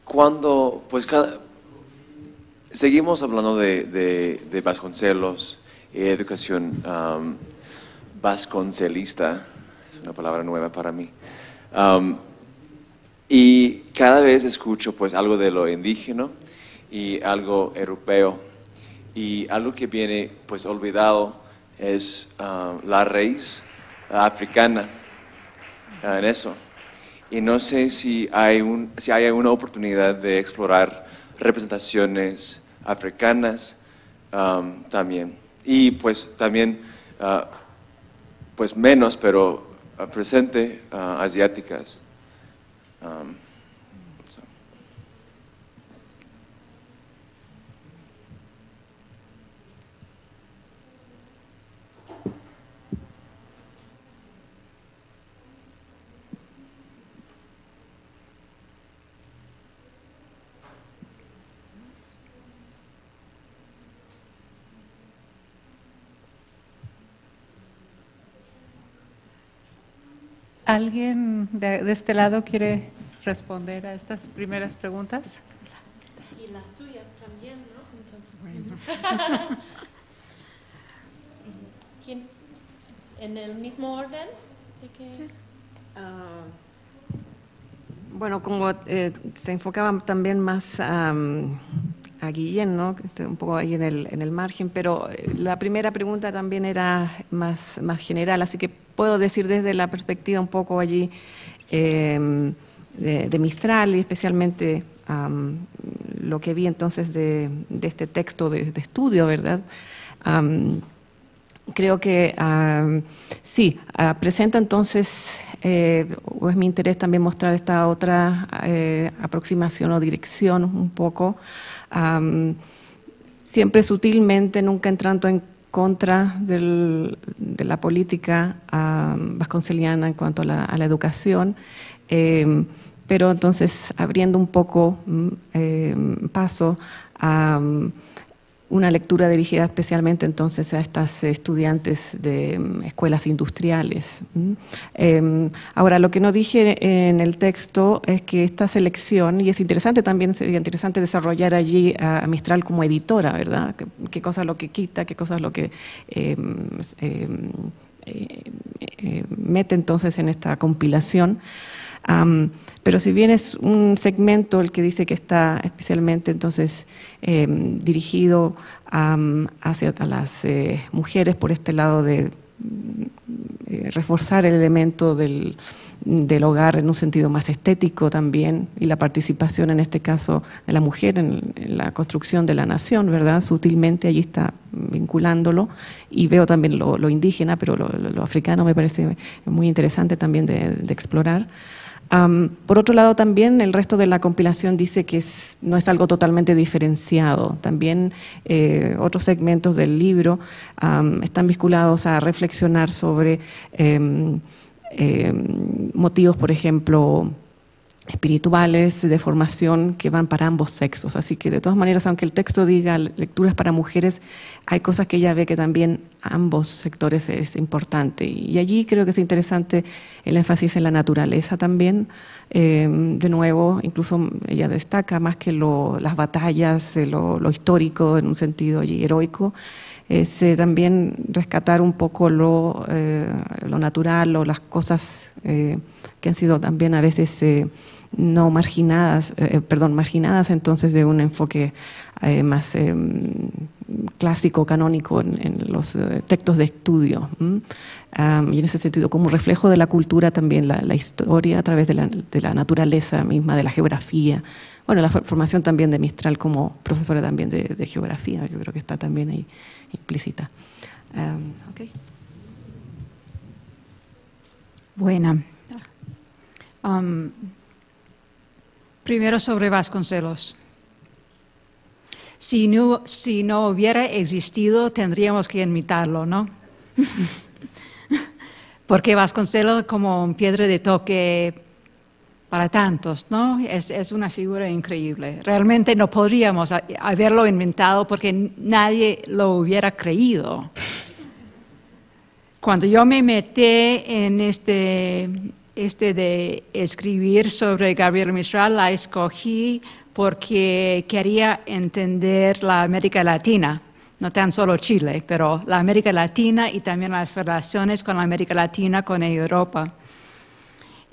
Cuando, pues, seguimos hablando de Vasconcelos y educación vasconcelista, es una palabra nueva para mí, y cada vez escucho pues algo de lo indígena y algo europeo, y algo que viene pues olvidado es la raíz africana en eso. y no sé si hay una oportunidad de explorar representaciones africanas también, y pues también pues menos, pero presente, asiáticas. ¿Alguien de este lado quiere responder a estas primeras preguntas? Y las suyas también, ¿no? ¿Quién? ¿En el mismo orden? ¿De qué? Bueno, como se enfocaba también más a Guillén, ¿no? Que está un poco ahí en el margen, pero la primera pregunta también era más general, así que puedo decir desde la perspectiva un poco allí de Mistral, y especialmente lo que vi entonces de este texto de estudio, ¿verdad? Creo que sí, presenta entonces, o es mi interés también mostrar esta otra aproximación o dirección un poco, siempre sutilmente, nunca entrando en contra de la política vasconceliana en cuanto a la educación, pero entonces abriendo un poco paso a una lectura dirigida especialmente entonces a estas estudiantes de escuelas industriales. Ahora, lo que no dije en el texto es que esta selección, y es interesante también, sería interesante desarrollar allí a Mistral como editora, ¿verdad? Qué cosa es lo que quita, qué cosa es lo que mete entonces en esta compilación. Pero si bien es un segmento el que dice que está especialmente entonces dirigido hacia las mujeres por este lado de reforzar el elemento del hogar en un sentido más estético también, y la participación en este caso de la mujer en la construcción de la nación, ¿verdad? Sutilmente allí está vinculándolo, y veo también lo indígena, pero lo africano me parece muy interesante también de explorar. Por otro lado, también el resto de la compilación dice que no es algo totalmente diferenciado. También otros segmentos del libro están vinculados a reflexionar sobre motivos, por ejemplo, espirituales, de formación, que van para ambos sexos. Así que, de todas maneras, aunque el texto diga lecturas para mujeres, hay cosas que ella ve que también ambos sectores es importante. Y allí creo que es interesante el énfasis en la naturaleza también. De nuevo, incluso ella destaca más que las batallas, lo histórico en un sentido allí heroico, es también rescatar un poco lo natural, o las cosas que han sido también a veces no marginadas, marginadas entonces de un enfoque más clásico, canónico en los textos de estudio. Y en ese sentido, como reflejo de la cultura también la historia a través de la naturaleza misma, de la geografía. Bueno, la formación también de Mistral como profesora también de geografía, yo creo que está también ahí implícita. Okay. Buena. Primero sobre Vasconcelos. Si no hubiera existido, tendríamos que imitarlo, ¿no? Porque Vasconcelos como un piedra de toque para tantos, ¿no? Es una figura increíble. Realmente no podríamos haberlo inventado porque nadie lo hubiera creído. Cuando yo me metí en este de escribir sobre Gabriela Mistral, la escogí porque quería entender la América Latina, no tan solo Chile, pero la América Latina y también las relaciones con la América Latina con Europa.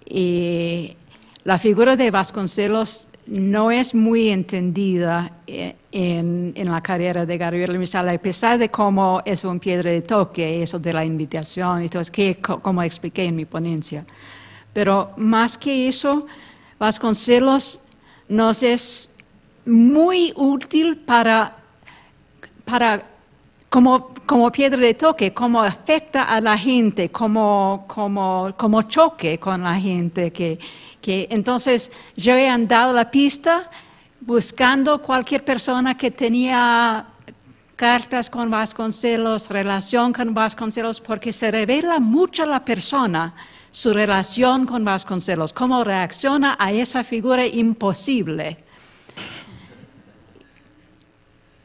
Y la figura de Vasconcelos no es muy entendida en la carrera de Gabriela Mistral, a pesar de cómo es un piedra de toque, eso de la invitación y todo, como expliqué en mi ponencia. Pero más que eso, Vasconcelos nos es muy útil como piedra de toque, como afecta a la gente, como choque con la gente. Que entonces yo he andado la pista buscando cualquier persona que tenía cartas con Vasconcelos, relación con Vasconcelos, porque se revela mucho la persona, su relación con Vasconcelos, cómo reacciona a esa figura imposible.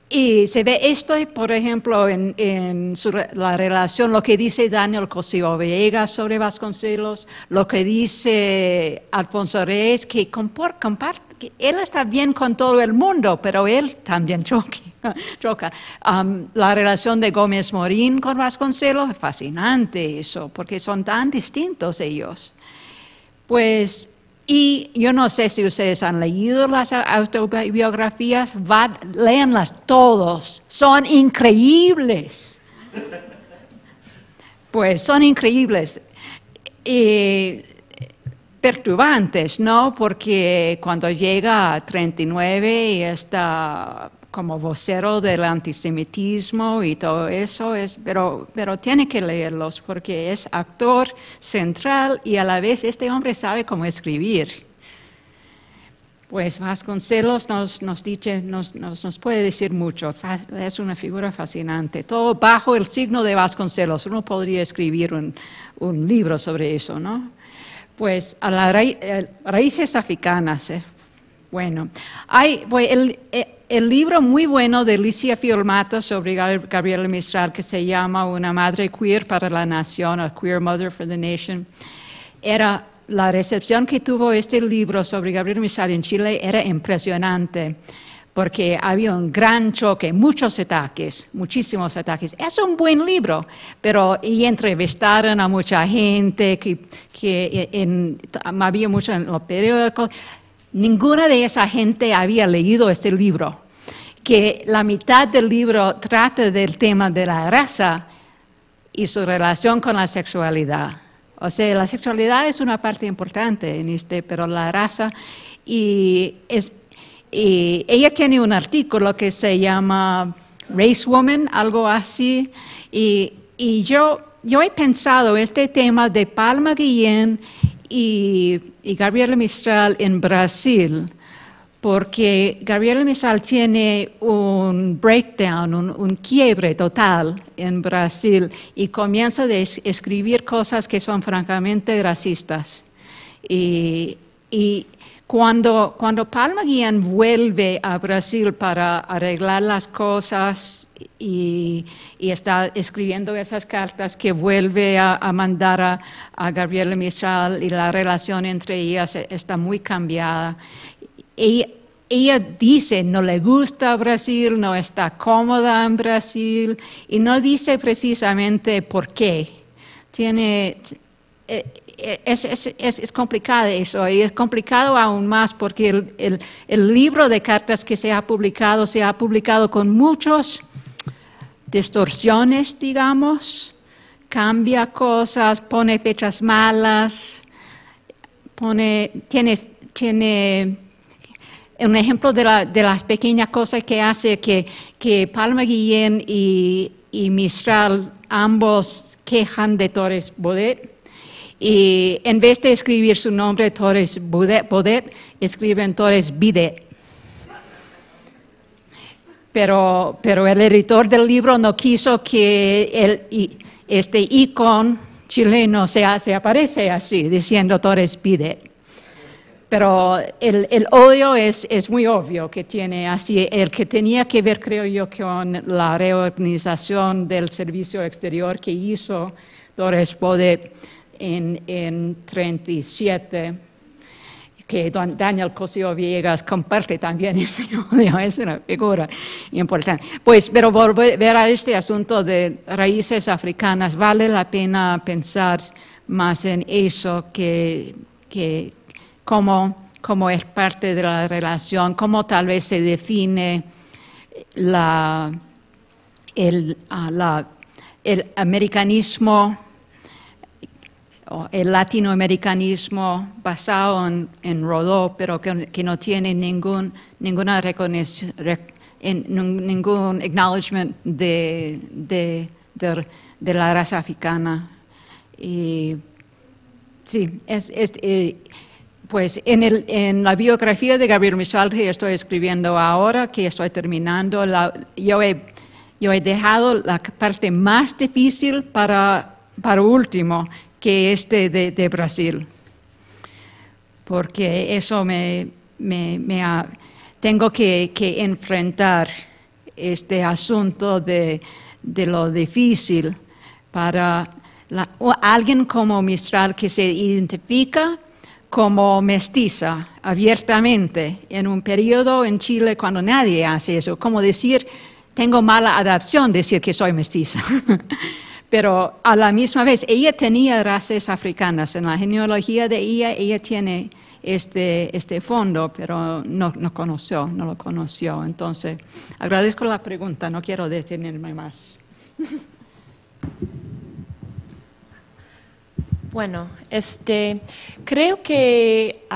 Y se ve esto, por ejemplo, en la relación, lo que dice Daniel Cosío Villegas sobre Vasconcelos, lo que dice Alfonso Reyes, que comparte, que él está bien con todo el mundo, pero él también choca. La relación de Gómez Morín con Vasconcelos, es fascinante eso, porque son tan distintos ellos. Pues, y yo no sé si ustedes han leído las autobiografías, léanlas todos, son increíbles. Pues son increíbles y perturbantes, ¿no? Porque cuando llega a 39 y está como vocero del antisemitismo y todo eso, pero tiene que leerlos porque es actor central y a la vez este hombre sabe cómo escribir. Pues Vasconcelos nos puede decir mucho, es una figura fascinante. Todo bajo el signo de Vasconcelos, uno podría escribir un libro sobre eso, ¿no? Pues a las raíces africanas, bueno, hay el libro muy bueno de Licia Fiormato sobre Gabriela Mistral, que se llama Una madre queer para la nación, A Queer Mother for the Nation. La recepción que tuvo este libro sobre Gabriela Mistral en Chile era impresionante, porque había un gran choque, muchos ataques, muchísimos ataques. Es un buen libro, y entrevistaron a mucha gente, había mucho en los periódicos. Ninguna de esa gente había leído este libro, que la mitad del libro trata del tema de la raza y su relación con la sexualidad. O sea, la sexualidad es una parte importante en pero la raza, y ella tiene un artículo que se llama Race Woman, algo así, y yo he pensado este tema de Palma Guillén y Gabriela Mistral en Brasil, porque Gabriela Mistral tiene un breakdown, un quiebre total en Brasil y comienza a escribir cosas que son francamente racistas. Y cuando Palma Guillén vuelve a Brasil para arreglar las cosas y está escribiendo esas cartas que vuelve a mandar a Gabriela Mistral, y la relación entre ellas está muy cambiada. Ella dice no le gusta Brasil, no está cómoda en Brasil, y no dice precisamente por qué. Es complicado eso, y es complicado aún más porque el libro de cartas que se ha publicado con muchas distorsiones, digamos, cambia cosas, pone fechas malas, tiene un ejemplo de las pequeñas cosas que hace que Palma Guillén y Mistral ambos quejan de Torres Bodet. Y en vez de escribir su nombre Torres Bodet, escriben Torres Bidet. Pero el editor del libro no quiso que este ícono chileno se aparece así, diciendo Torres Bidet. Pero el odio es muy obvio que tiene así, el que tenía que ver, creo yo, con la reorganización del servicio exterior que hizo Torres Bodet en 37, que Daniel Cosío Villegas comparte también ese odio, es una figura importante. Pues, pero volver a este asunto de raíces africanas, vale la pena pensar más en eso, que cómo es parte de la relación, cómo tal vez se define el americanismo, el latinoamericanismo basado en Rodó, pero que no tiene ningún acknowledgement de la raza africana. Y sí, pues en la biografía de Gabriel Mistral que estoy escribiendo ahora, que estoy terminando, yo he dejado la parte más difícil para último, que es de Brasil, porque eso tengo que enfrentar este asunto de lo difícil para alguien como Mistral que se identifica como mestiza abiertamente en un periodo en Chile cuando nadie hace eso, como decir, tengo mala adaptación decir que soy mestiza. Pero a la misma vez, ella tenía raíces africanas. En la genealogía de ella tiene este fondo, pero no lo conoció. Entonces, agradezco la pregunta, no quiero detenerme más. Bueno, creo que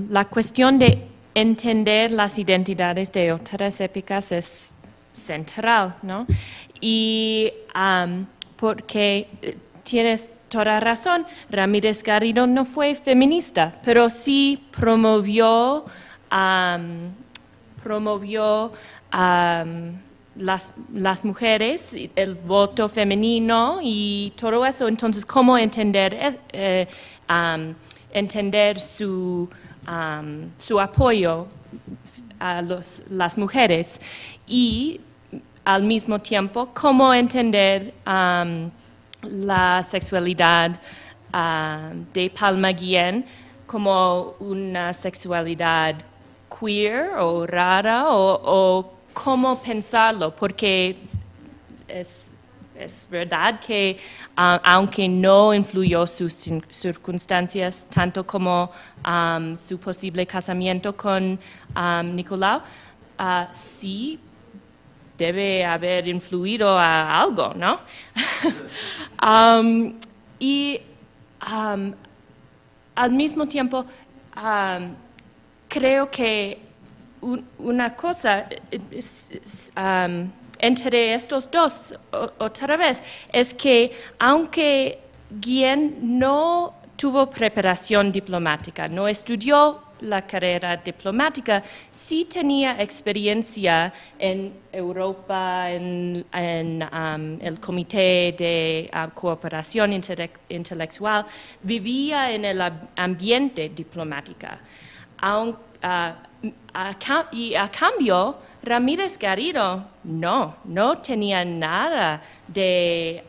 la cuestión de entender las identidades de otras épocas es central, ¿no? Y porque tienes toda razón, Ramírez Garrido no fue feminista, pero sí promovió las mujeres, el voto femenino y todo eso. Entonces, ¿cómo entender su apoyo a las mujeres? Y al mismo tiempo, cómo entender la sexualidad de Palma Guillén como una sexualidad queer o rara, o cómo pensarlo, porque es verdad que aunque no influyó sus circunstancias tanto como su posible casamiento con Nicolau, sí debe haber influido a algo, ¿no? Y al mismo tiempo, creo que una cosa entre estos dos, otra vez, es que aunque Guillén no tuvo preparación diplomática, no estudió la carrera diplomática, sí tenía experiencia en Europa, en el Comité de Cooperación Intelectual, vivía en el ambiente diplomático. Y a cambio, Ramírez Garrido no tenía nada de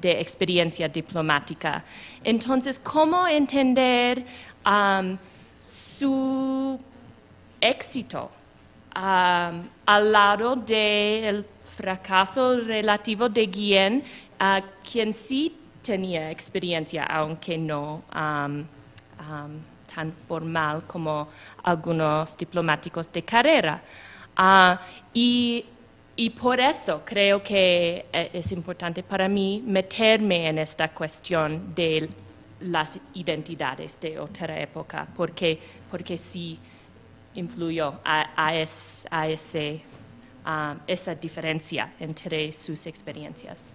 experiencia diplomática. Entonces, ¿cómo entender su éxito al lado del fracaso relativo de Guillén, quien sí tenía experiencia, aunque no tan formal como algunos diplomáticos de carrera? Y por eso creo que es importante para mí meterme en esta cuestión de las identidades de otra época, porque sí influyó a esa diferencia entre sus experiencias.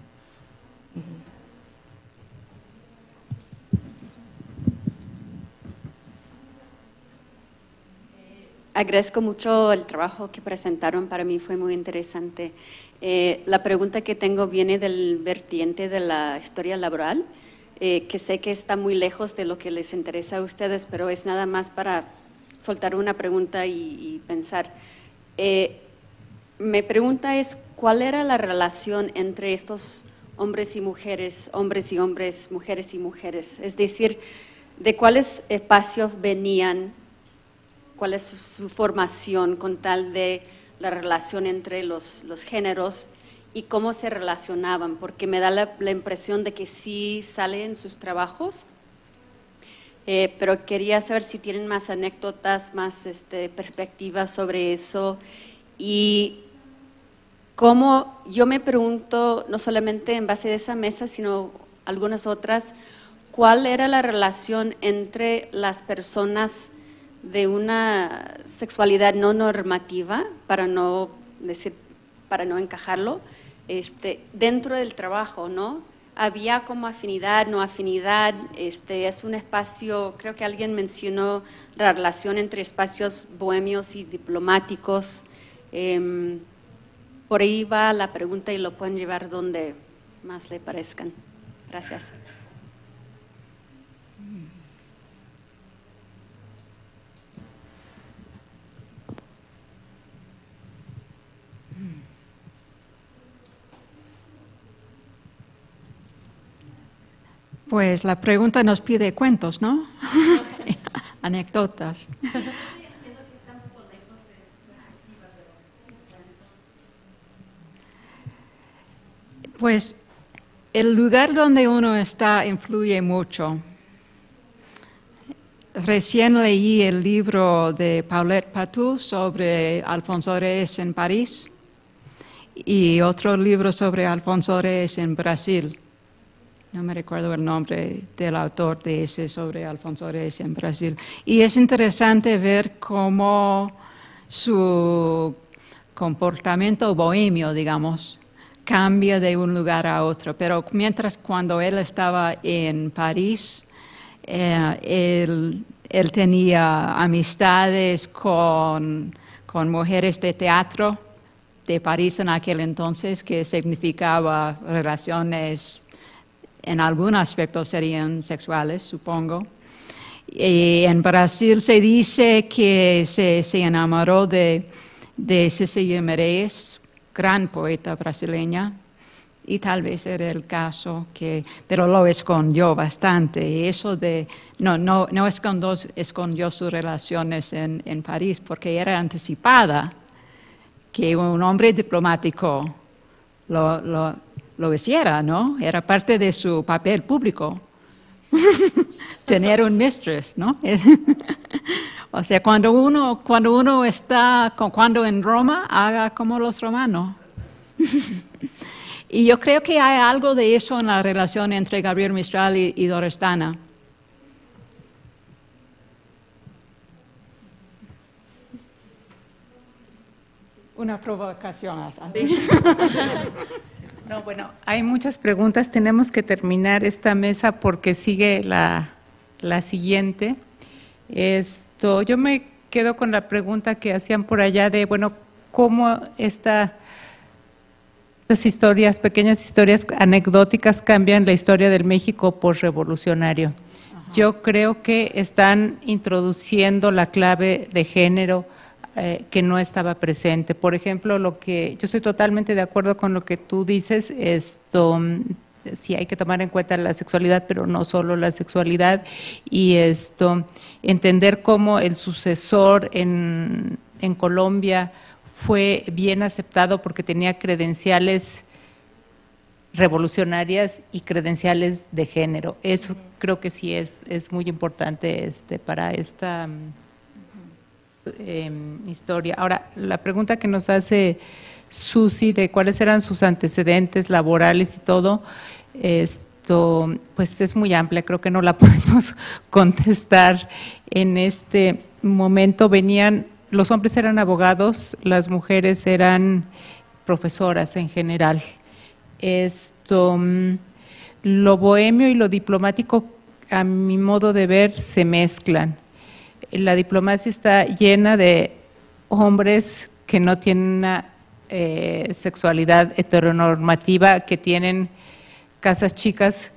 Agradezco mucho el trabajo que presentaron, para mí fue muy interesante. La pregunta que tengo viene del vertiente de la historia laboral, que sé que está muy lejos de lo que les interesa a ustedes, pero es nada más para soltar una pregunta y pensar. Mi pregunta es, ¿cuál era la relación entre estos hombres y mujeres, mujeres y mujeres? Es decir, ¿de cuáles espacios venían? ¿Cuál es su formación con tal de la relación entre los géneros y cómo se relacionaban? Porque me da la impresión de que sí sale en sus trabajos, pero quería saber si tienen más anécdotas, más perspectivas sobre eso. Y cómo, yo me pregunto, no solamente en base a esa mesa, sino algunas otras, ¿cuál era la relación entre las personas de una sexualidad no normativa, para no decir, para no encajarlo, dentro del trabajo, ¿no? Había como afinidad, no afinidad, es un espacio, creo que alguien mencionó la relación entre espacios bohemios y diplomáticos. Por ahí va la pregunta y lo pueden llevar donde más le parezcan. Gracias. Pues la pregunta nos pide cuentos, ¿no? Anécdotas. Pues el lugar donde uno está influye mucho. Recién leí el libro de Paulette Patou sobre Alfonso Reyes en París y otro libro sobre Alfonso Reyes en Brasil. No me recuerdo el nombre del autor de ese sobre Alfonso Reyes en Brasil. Y es interesante ver cómo su comportamiento bohemio, digamos, cambia de un lugar a otro. Pero mientras cuando él estaba en París, él tenía amistades con mujeres de teatro de París en aquel entonces, que significaba relaciones, en algún aspecto serían sexuales, supongo. Y en Brasil se dice que se enamoró de Cecília Meirelles, gran poeta brasileña, y tal vez era el caso, pero lo escondió bastante. Y eso no escondió sus relaciones en París, porque era anticipada que un hombre diplomático lo hiciera, ¿no? Era parte de su papel público, tener un mistress, ¿no? O sea, cuando en Roma, haga como los romanos. Y yo creo que hay algo de eso en la relación entre Gabriel Mistral y Dorestana. Una provocación. No, bueno, hay muchas preguntas. Tenemos que terminar esta mesa porque sigue la siguiente. Yo me quedo con la pregunta que hacían por allá de, bueno, cómo estas historias, pequeñas historias anecdóticas, cambian la historia del México postrevolucionario. Yo creo que están introduciendo la clave de género que no estaba presente. Por ejemplo, yo estoy totalmente de acuerdo con lo que tú dices, sí hay que tomar en cuenta la sexualidad, pero no solo la sexualidad, y entender cómo el sucesor en Colombia fue bien aceptado porque tenía credenciales revolucionarias y credenciales de género. Eso creo que sí es muy importante para esta historia. Ahora, la pregunta que nos hace Susi de cuáles eran sus antecedentes laborales y todo, pues es muy amplia, creo que no la podemos contestar en este momento. Los hombres eran abogados, las mujeres eran profesoras en general. Lo bohemio y lo diplomático, a mi modo de ver, se mezclan. La diplomacia está llena de hombres que no tienen una sexualidad heteronormativa, que tienen casas chicas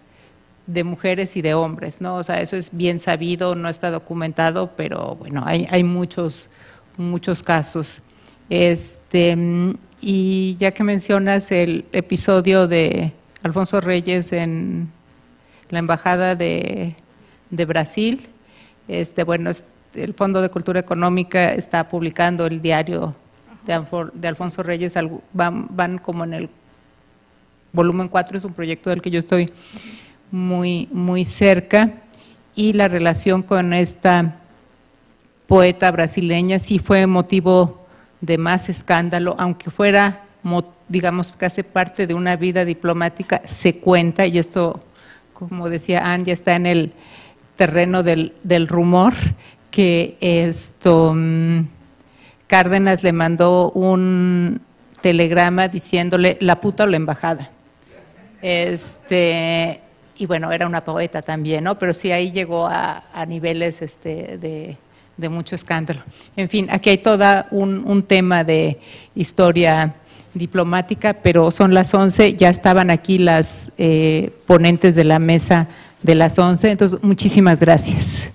de mujeres y de hombres, ¿no? O sea, eso es bien sabido, no está documentado, pero bueno, hay muchos casos. Y ya que mencionas el episodio de Alfonso Reyes en la Embajada de Brasil, bueno, el Fondo de Cultura Económica está publicando el diario de Alfonso Reyes, van como en el volumen 4, es un proyecto del que yo estoy muy cerca, y la relación con esta poeta brasileña sí fue motivo de más escándalo, aunque fuera, digamos, que hace parte de una vida diplomática, se cuenta, y esto como decía Ann, ya está en el terreno del rumor, que Cárdenas le mandó un telegrama diciéndole la puta o la embajada. Y bueno, era una poeta también, ¿no? Pero sí ahí llegó a niveles de mucho escándalo. En fin, aquí hay todo un tema de historia diplomática, pero son las 11, ya estaban aquí las ponentes de la mesa de las 11, entonces muchísimas gracias.